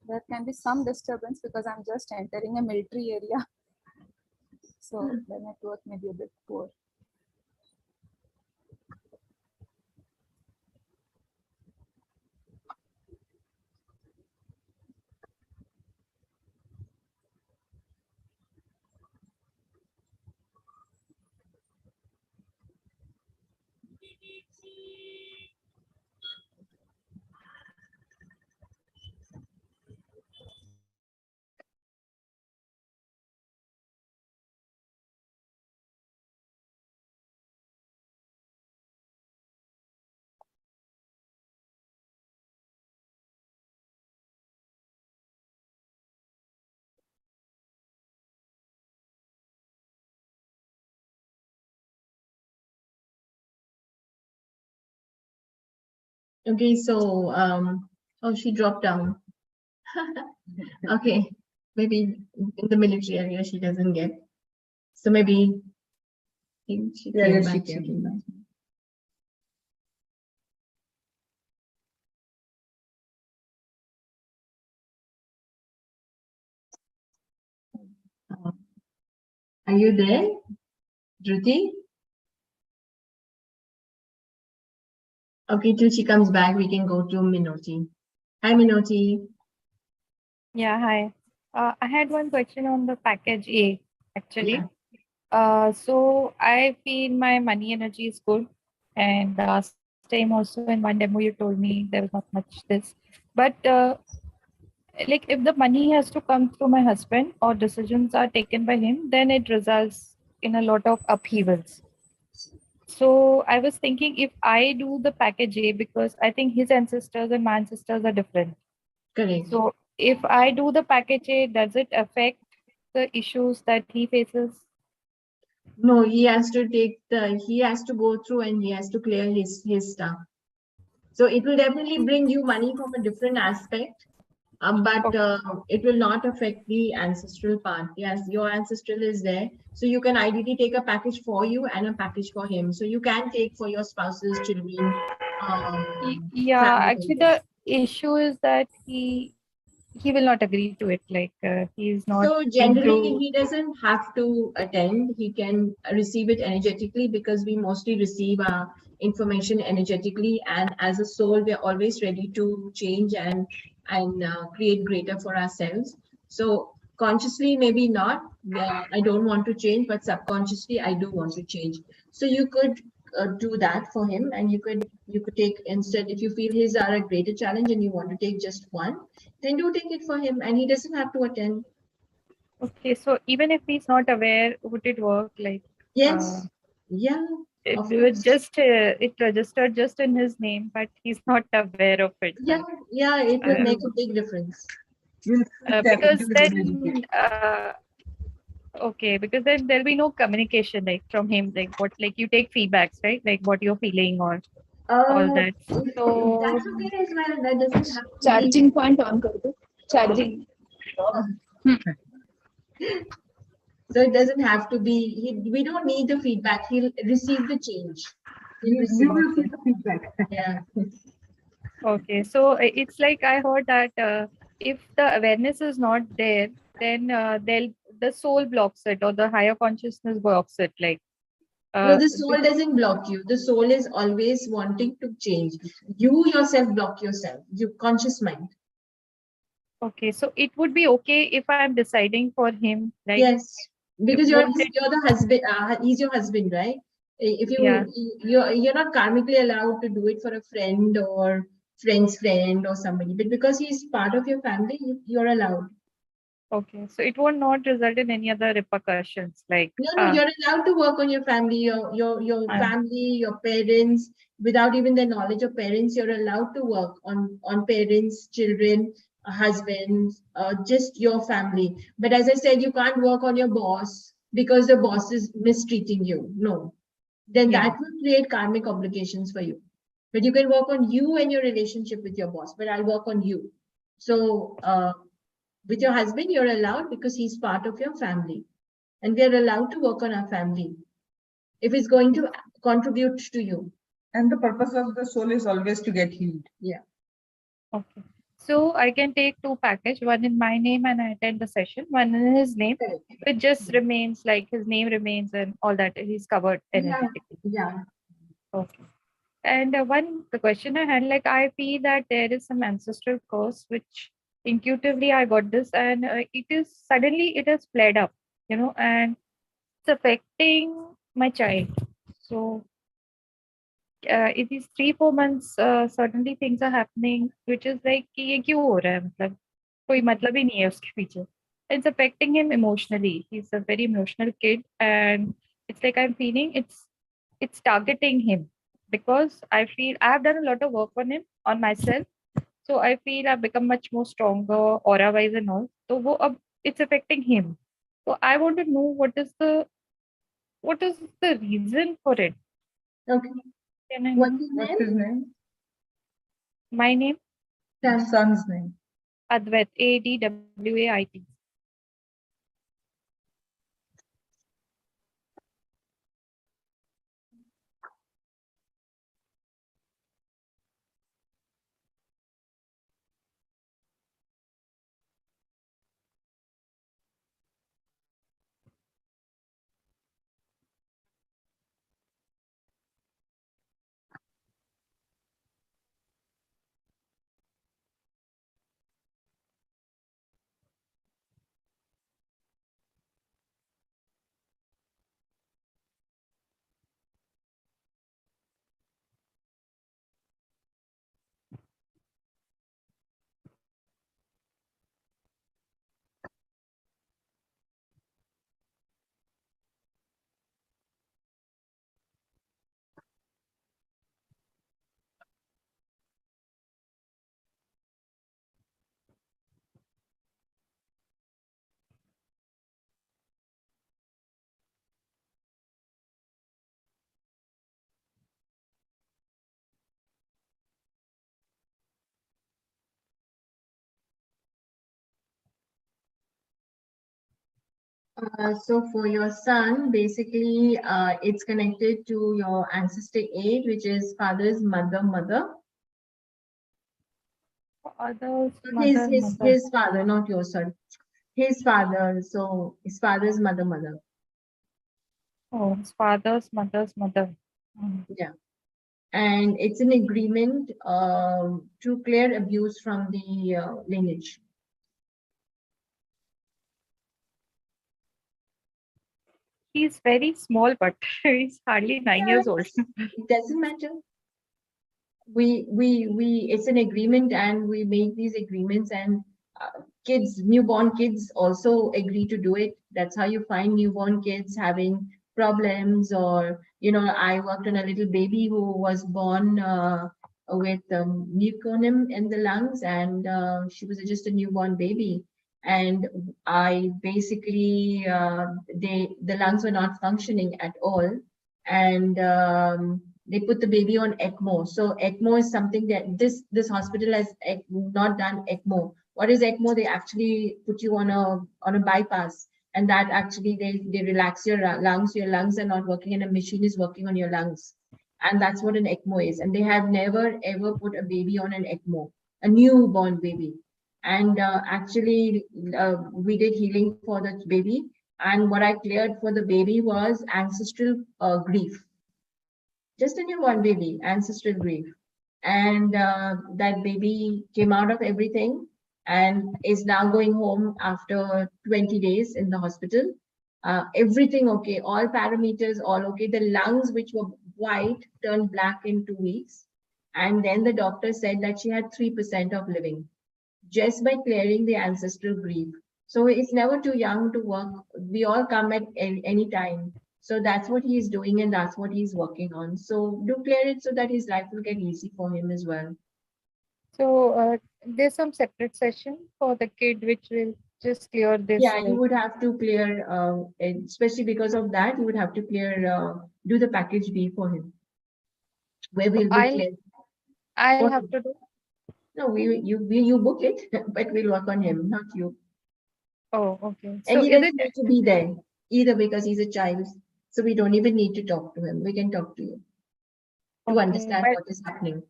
There can be some disturbance because I'm just entering a military area. So the network may be a bit poor. Okay, so oh, she dropped down. Okay, maybe in the military area she doesn't get. So maybe she came back. She came back. Are you there, Dhruti? Okay, till she comes back, we can go to Minoti. Hi, Minoti. Yeah, hi. I had one question on the package A, actually. So I feel my money energy is good. And last time also in one demo, you told me there was not much this. But like if the money has to come through my husband or decisions are taken by him, then it results in a lot of upheavals. So I was thinking if I do the package A, because I think his ancestors and my ancestors are different. Correct. So if I do the package A, does it affect the issues that he faces? No, he has to go through and he has to clear his stuff. So it will definitely bring you money from a different aspect, but it will not affect the ancestral part. Yes, your ancestral is there. So you can ideally take a package for you and a package for him. So you can take for your spouse's children. Yeah, family actually members. the issue is that he will not agree to it. Like he's not So generally, into. he doesn't have to attend. He can receive it energetically, because we mostly receive our information energetically. And as a soul, we're always ready to change and create greater for ourselves. So consciously, maybe not. I don't want to change, but subconsciously, I do want to change. So you could do that for him, and you could take, instead, if you feel his are a greater challenge and you want to take just one, then do take it for him, and he doesn't have to attend. Okay, so even if he's not aware, would it work? Like Yes. Yeah. it Of would course. just it registered just in his name, but he's not aware of it. Yeah. Yeah. It will make a big difference. Because then okay, because then there'll be no communication like from him, like what, like you take feedbacks, right? Like what you're feeling or all that. So That's okay as well. That doesn't have to charging be. point on kar do. Charging. So it doesn't have to be. We don't need the feedback. He'll receive the change. You will see the feedback. Yeah. Okay, so it's like I heard that if the awareness is not there, then the soul blocks it or the higher consciousness blocks it. Like No, the soul doesn't block you. The soul is always wanting to change. You yourself block yourself, your conscious mind. Okay, so it would be okay if I'm deciding for him, like yes, because you're won't it- the husband. He's your husband, right? If Yeah. you're not karmically allowed to do it for a friend or friend's friend or somebody, but because he's part of your family, you're allowed. Okay, so it will not result in any other repercussions, like No, you're allowed to work on your family, your family, your parents, without even the knowledge of parents. You're allowed to work on parents, children, husbands, just your family. But as I said, you can't work on your boss because the boss is mistreating you. No, then Yeah. that will create karmic obligations for you. But you can work on you and your relationship with your boss. But I'll work on you. So with your husband, you're allowed because he's part of your family. And we are allowed to work on our family if it's going to contribute to you. And the purpose of the soul is always to get healed. Yeah. Okay. So I can take 2 packages, one in my name and I attend the session, one in his name. It just remains like his name remains and all that. He's covered energetically. Yeah. Okay. And the question I had, like, I feel that there is some ancestral curse, which intuitively I got this, and it has flared up, and it's affecting my child. So in these 3-4 months, certainly things are happening, which is like, कि ये क्यों हो रहा है, मतलब कोई मतलब ही नहीं है उसके पीछे. It's affecting him emotionally. He's a very emotional kid, and it's like I'm feeling it's targeting him because I feel I have done a lot of work on myself. So I feel I've become much more stronger aura wise and all. So it's affecting him. So I want to know what is the reason for it. Okay. What's his name? My name? Son's name. Advait. Adwait. So for your son, basically, it's connected to your ancestor 8, which is father's mother. His father, not yours, sorry. His father. So his father's mother. Oh, his father's mother's mother. Yeah. And it's an agreement to clear abuse from the lineage. He's very small, but he's hardly 9 years old. It doesn't matter. It's an agreement, and we make these agreements, and newborn kids also agree to do it. That's how you find newborn kids having problems, or I worked on a little baby who was born with muconium in the lungs, and she was just a newborn baby. And I basically the lungs were not functioning at all, and they put the baby on ECMO. So ECMO is something that this hospital has not done ECMO. What is ECMO? They actually put you on a bypass, and that actually they relax your lungs. Your lungs are not working, and a machine is working on your lungs, and that's what an ECMO is. And they have never ever put a baby on an ECMO, a newborn baby. And actually, we did healing for that baby. And what I cleared for the baby was ancestral grief. Just a newborn baby, ancestral grief. And that baby came out of everything and is now going home after 20 days in the hospital. Everything okay, all parameters all okay. The lungs, which were white, turned black in 2 weeks. And then the doctor said that she had 3% of living just by clearing the ancestral grief. So it's never too young to work. We all come at any time. So that's what he's doing and that's what he's working on. So do clear it so that his life will get easy for him as well. So there's some separate session for the kid which will just clear this. Yeah, you would have to clear, especially because of that, you would have to clear, do the package B for him. Where we'll be I'll have to do. No, you book it, but we'll work on him, not you. Oh, okay. And So he doesn't need to be there either because he's a child. So we don't even need to talk to him. We can talk to you to understand what is happening.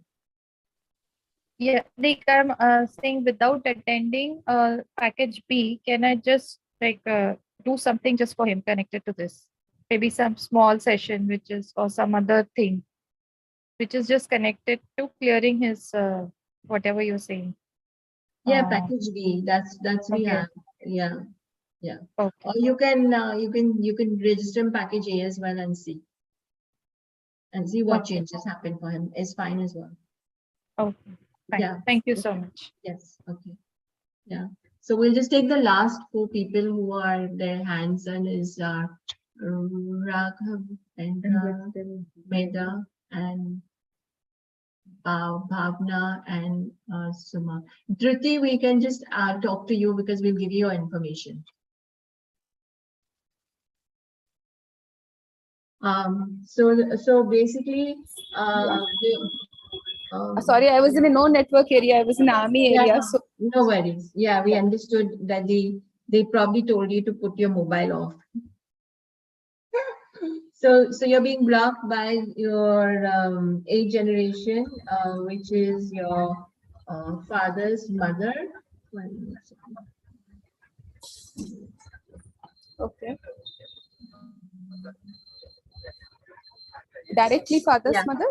Yeah, like I'm saying without attending package B, can I just like do something just for him connected to this? Maybe some small session, which is or some other thing, which is just connected to clearing his whatever you're saying. Yeah, package B. That's we okay. have. Yeah, yeah. Okay. Or you can register in package A as well and see what changes happen for him. It's fine as well. Okay. Fine. Yeah. Thank you so much. Yes. Okay. Yeah. So we'll just take the last 4 people who are their hands and is Raghav and Meda and Bhavna and Suma. Dhruti, we can just talk to you because we'll give you your information. So basically, sorry, I was in a no network area. I was in army area. Yeah, So no worries. Yeah, we understood that they probably told you to put your mobile off. So you're being blocked by your 8th generation, which is your father's mother. okay. Directly father's mother?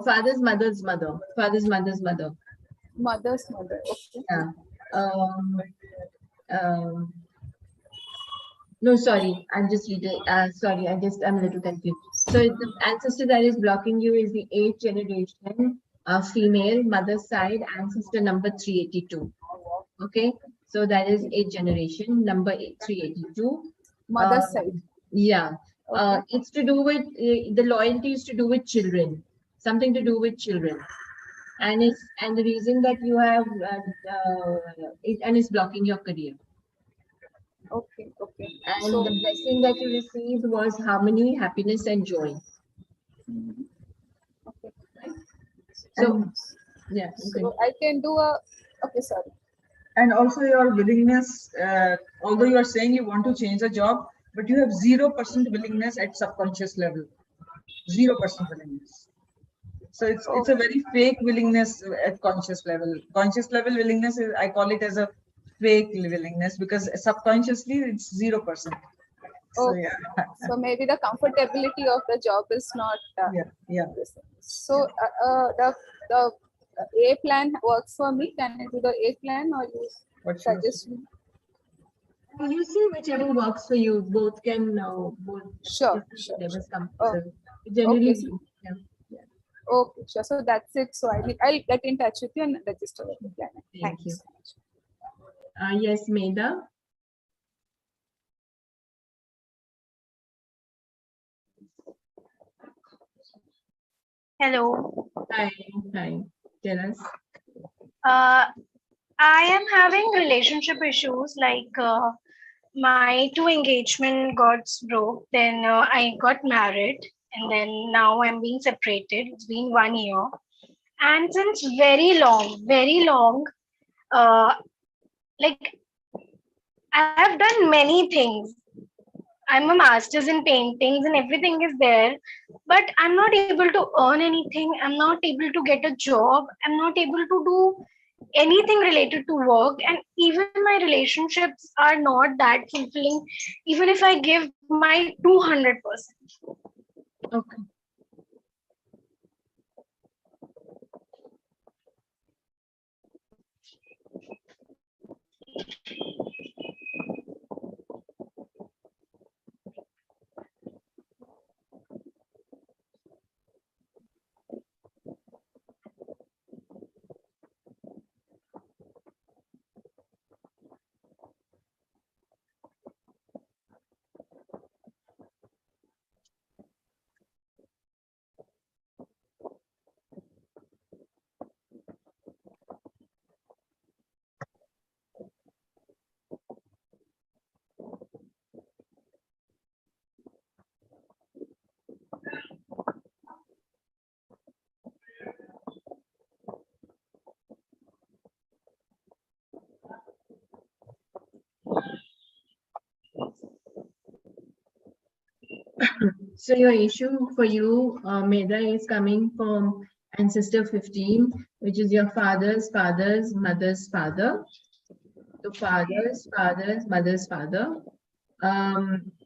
Father's mother's mother. Father's mother's mother. Mother's mother. Okay. Yeah. No, sorry, I'm just reading. Sorry, I'm a little confused. So the ancestor that is blocking you is the 8th generation, female, mother's side, ancestor number 382. Okay, so that is 8th generation, number 382. Mother's side. Yeah. Okay. It's to do with the loyalty is to do with children, something to do with children, and the reason that you have it's blocking your career. Okay. Okay. And so, the blessing that you received was harmony, happiness, and joy. Okay. So yeah. So I can do a. Okay, sorry. And also your willingness, although you are saying you want to change the job, but you have 0% willingness at subconscious level. 0% willingness. So it's a very fake willingness at conscious level. Conscious level willingness is, I call it as a fake willingness because subconsciously it's 0%. So yeah. So maybe the comfortability of the job is not. Yeah. So the A plan works for me. Can I do the A plan or you suggest me? You see whichever works for you. Both can both. Sure. Generally, okay. yeah. Okay, sure. So that's it. So I'll get in touch with you and register the plan. Thank you so much. Yes, Meda. Hello. Hi. Tell us. I am having relationship issues. Like my 2 engagement got broke. Then I got married, and then now I'm being separated. It's been 1 year, and since very long, like I have done many things. I'm a master's in paintings and everything is there, but I'm not able to earn anything. I'm not able to get a job. I'm not able to do anything related to work, and even my relationships are not that fulfilling, even if I give my 200%. Okay. So your issue for you, Medha, is coming from ancestor 15, which is your father's father's mother's father. So father's mother's father.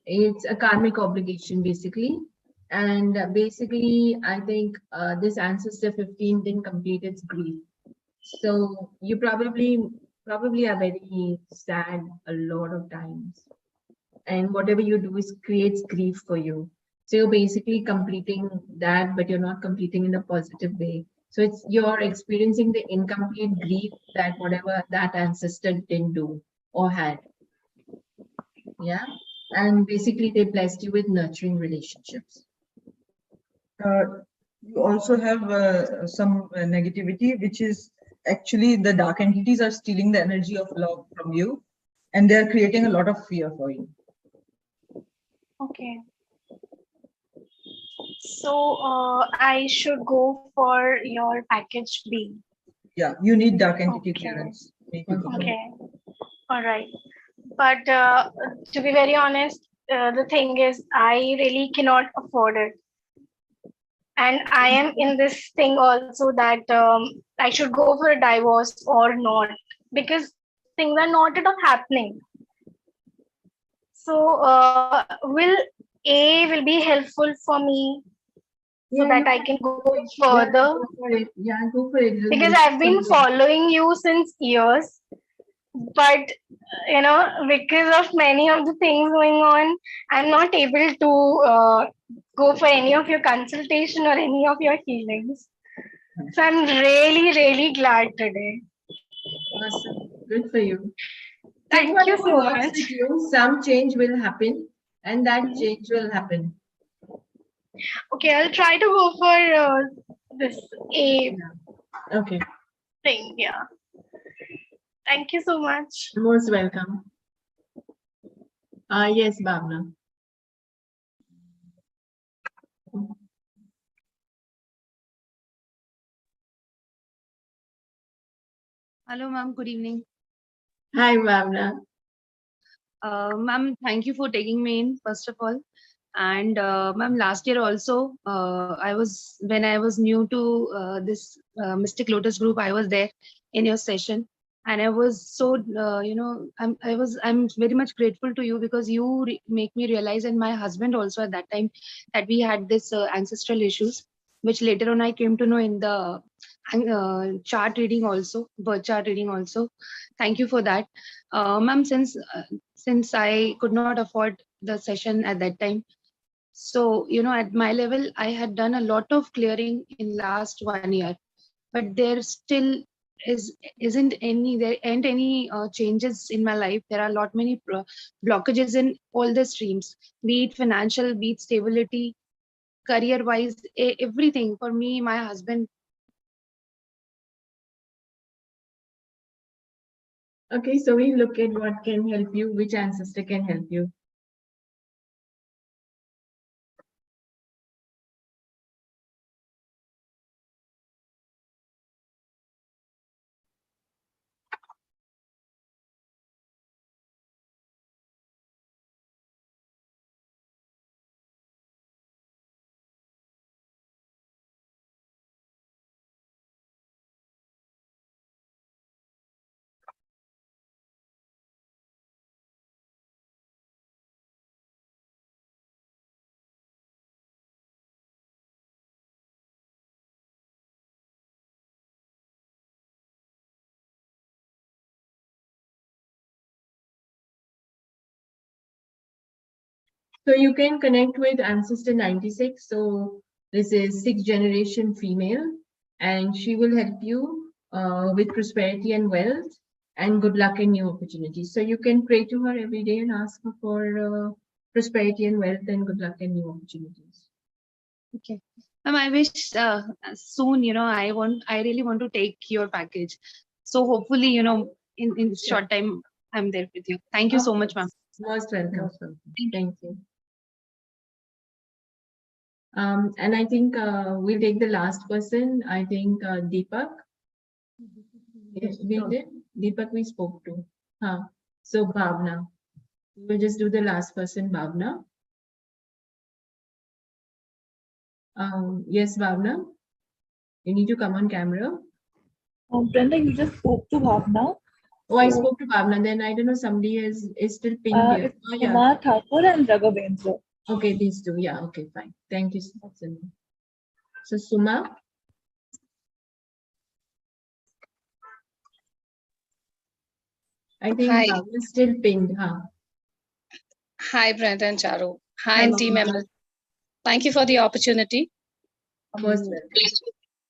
It's a karmic obligation basically. And basically, I think this ancestor 15 didn't complete its grief. So you probably are very sad a lot of times. And whatever you do is creates grief for you. So you're basically completing that, but you're not completing in a positive way. So it's you're experiencing the incomplete grief that whatever that ancestor didn't do or had. Yeah. And basically they blessed you with nurturing relationships. You also have some negativity, which is actually the dark entities are stealing the energy of love from you, and they're creating a lot of fear for you. Okay. So I should go for your package B. Yeah, you need dark entity clearance. Okay. All right. But to be very honest, the thing is, I really cannot afford it. And I am in this thing also that I should go for a divorce or not, because things are not at all happening. So will A will be helpful for me so that I can go further? Yeah, go for it. Because I've been following you since years, but because of many of the things going on, I'm not able to go for any of your consultation or any of your healings. So I'm really, really glad today. Awesome. Good for you. Thank you so much. With you, some change will happen, and that change will happen. Okay, I'll try to go for this A Okay. thing. Yeah. Thank you so much. Most welcome. Yes, Bhavna. Hello, ma'am. Good evening. Hi, Bhavna. Ma'am, thank you for taking me in, first of all. And ma'am, last year also, when I was new to this Mystic Lotus group, I was there in your session, and I was so I'm very much grateful to you because you make me realize, and my husband also at that time, that we had this ancestral issues, which later on I came to know in the chart reading also, birth chart reading also. Thank you for that, ma'am. Since I could not afford the session at that time, so at my level I had done a lot of clearing in last 1 year, but there still there ain't any changes in my life. There are a lot many blockages in all the streams, be it financial, be it stability, career wise, everything for me, my husband. Okay, so we look at what can help you, which ancestor can help you. So you can connect with Ancestor 96. So this is 6th generation female, and she will help you with prosperity and wealth and good luck and new opportunities. So you can pray to her every day and ask her for prosperity and wealth and good luck and new opportunities. Okay. I wish soon, I really want to take your package. So hopefully, in short time, I'm there with you. Thank you so much, ma'am. Most welcome. Thank you. And I think we'll take the last person. I think Deepak. Yes, we did. Deepak we spoke to. So Bhavna. We'll just do the last person, Bhavna. Yes, Bhavna. You need to come on camera. Brenda, you just spoke to Bhavna. Oh, I spoke to Bhavna. Then I don't know, somebody is still pinned here. It's Kumar Thakur and Raghavendra. Okay, these two. Yeah, okay, fine. Thank you so much. So Suma. I think Bhavna is still pinned. Hi, Brenda and Charu. Hi, team members. Thank you for the opportunity. The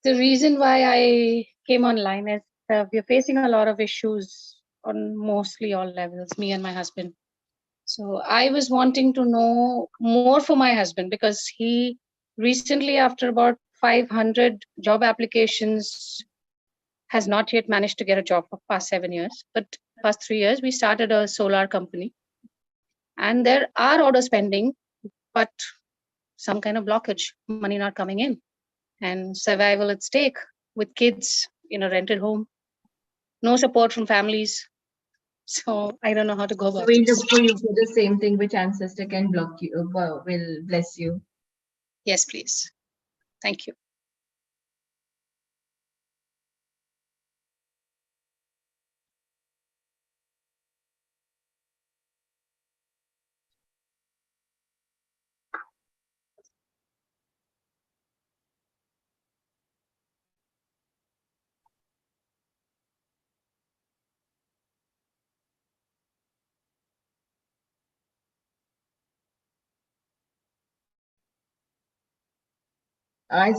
reason why I came online is we're facing a lot of issues on mostly all levels, me and my husband. So I was wanting to know more for my husband because he recently, after about 500 job applications, has not yet managed to get a job for past 7 years. But past 3 years, we started a solar company. And there are orders pending, but some kind of blockage, money not coming in, and survival at stake with kids in a rented home, no support from families. So I don't know how to go about it. We this. look for you for the same thing which Ancestor can block you, will bless you. Yes, please. Thank you.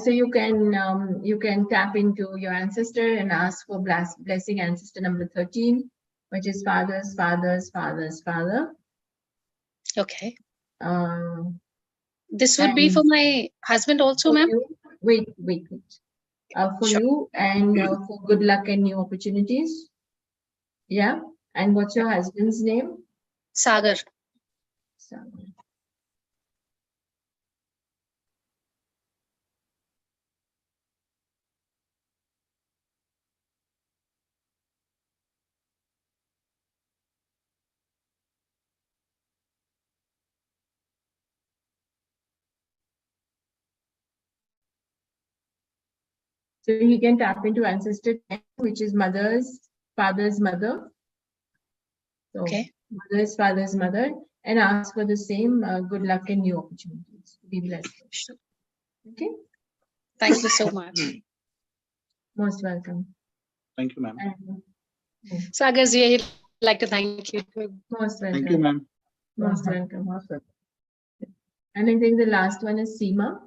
So you can tap into your Ancestor and ask for blessing Ancestor number 13, which is father's father. Okay. This would be for my husband also, ma'am? Wait. For sure. You and for good luck and new opportunities. Yeah. And what's your husband's name? Sagar. Sagar. So he can tap into Ancestor 10, which is father's mother. So mother's father's mother, and ask for the same good luck and new opportunities. Be blessed. Sure. Okay. Thank you so much. Most welcome. Thank you, ma'am. Sagarji, I'd like to thank you. Most welcome. Thank you, ma'am. Most welcome. And I think the last one is Seema.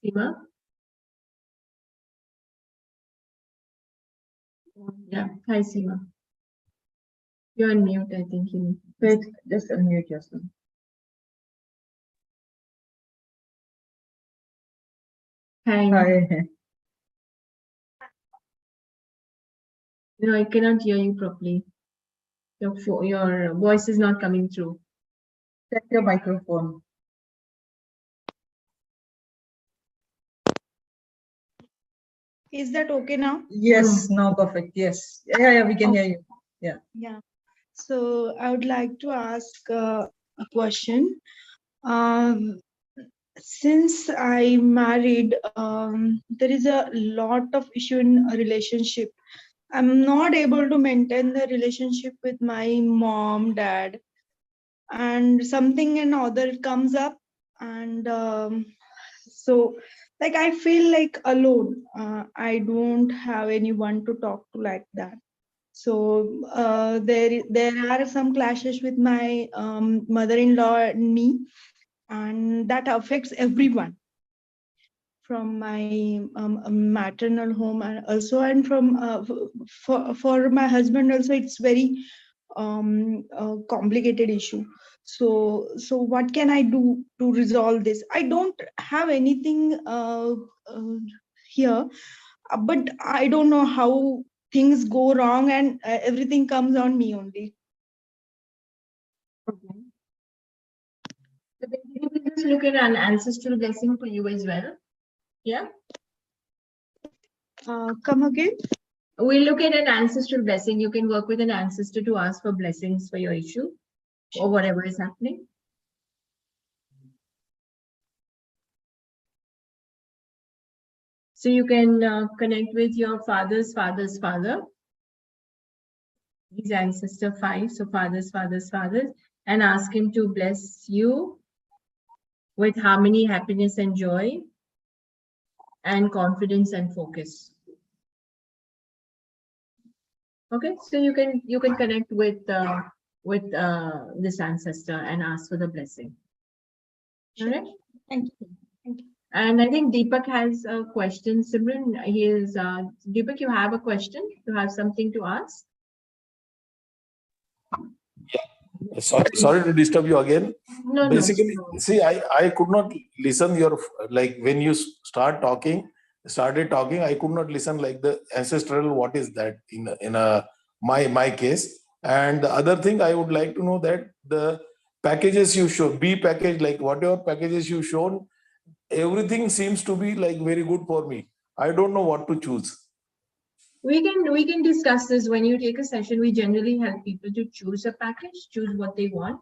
Seema? Yeah. Hi, Seema. You're on mute, I think. You need to just unmute yourself. Hi. No, I cannot hear you properly. Your voice is not coming through. Check your microphone. Is that okay now? Yes, now perfect. Yes. Yeah, we can hear you. Yeah. Yeah. So I would like to ask a question. Since I married, there is a lot of issue in a relationship. I'm not able to maintain the relationship with my mom, dad, and something and other comes up, and so like I feel like alone. I don't have anyone to talk to like that. So there are some clashes with my mother-in-law and me, and that affects everyone from my maternal home, and also, and from for my husband also. It's very complicated issue. So what can I do to resolve this? I don't have anything here, but I don't know how things go wrong, and everything comes on me only. Okay. So basically, we just look at an ancestral blessing for you as well. Yeah. Come again? We look at an ancestral blessing. You can work with an ancestor to ask for blessings for your issue or whatever is happening. So you can connect with your father's father's father. He's ancestor 5, so father's father's father, and ask him to bless you with harmony, happiness, and joy, and confidence and focus. Okay, so you can connect with this ancestor and ask for the blessing. All right. Thank you. Thank you. And I think Deepak has a question. Simran, he is Deepak. You have a question? You have something to ask? Sorry to disturb you again. No, Basically, no. see, I could not listen your, like when you started talking, I could not listen like the ancestral, what is that in my case. And the other thing I would like to know that the packages you show, B package, like whatever packages you shown, everything seems to be like very good for me. I don't know what to choose. We can discuss this when you take a session. We generally help people to choose a package, choose what they want.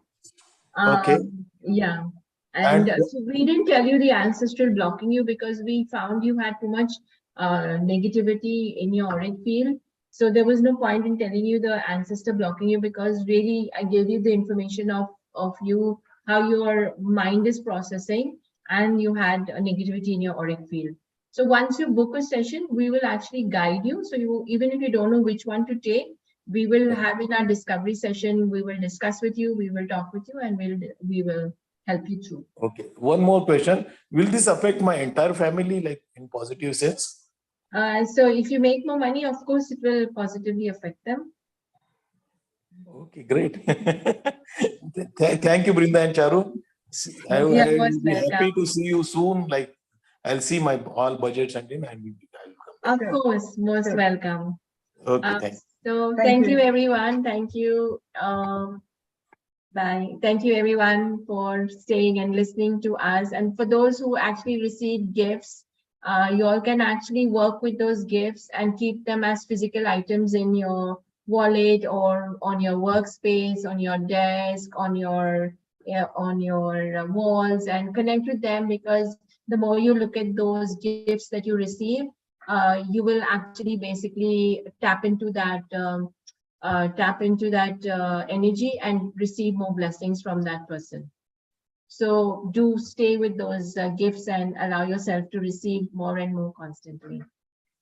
Okay. Yeah. And so we didn't tell you the ancestral blocking you because we found you had too much negativity in your auric field. So there was no point in telling you the ancestor blocking you, because really I gave you the information of you, how your mind is processing, and you had a negativity in your auric field. So once you book a session, we will actually guide you. So you, even if you don't know which one to take, we will have in our discovery session, we will discuss with you, we will talk with you, and we will help you through. Okay. One more question. Will this affect my entire family, like in positive sense? So if you make more money, of course, it will positively affect them. Okay, great. Thank you, Brenda and Charu. I will be happy to see you soon. Like, I'll see my all budgets and then Of course, most welcome. Okay, thanks. So thank you, everyone. Thank you. Bye. Thank you, everyone, for staying and listening to us. And for those who actually received gifts, you all can actually work with those gifts and keep them as physical items in your wallet or on your workspace, on your desk, on your walls, and connect with them, because the more you look at those gifts that you receive, you will actually basically tap into that energy and receive more blessings from that person. So do stay with those gifts and allow yourself to receive more and more constantly.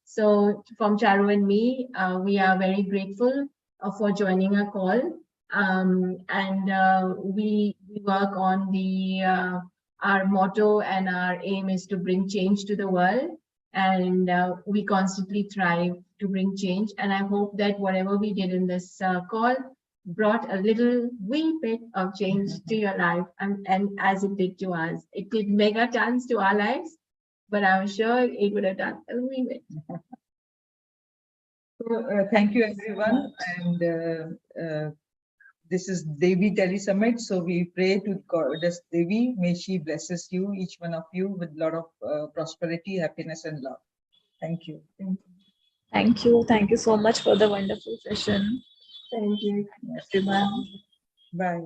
So from Charu and me, we are very grateful for joining our call. We work on our motto, and our aim is to bring change to the world. And we constantly thrive to bring change. And I hope that whatever we did in this call brought a little wee bit of change to your life, and as it did to us. It did mega tons to our lives, but I'm sure it would have done a wee bit. So, thank you, everyone. And this is Devi Tele Summit. So we pray to Goddess Devi. May she blesses you, each one of you, with a lot of prosperity, happiness, and love. Thank you. Thank you. Thank you so much for the wonderful session. Thank you. Everyone. Bye.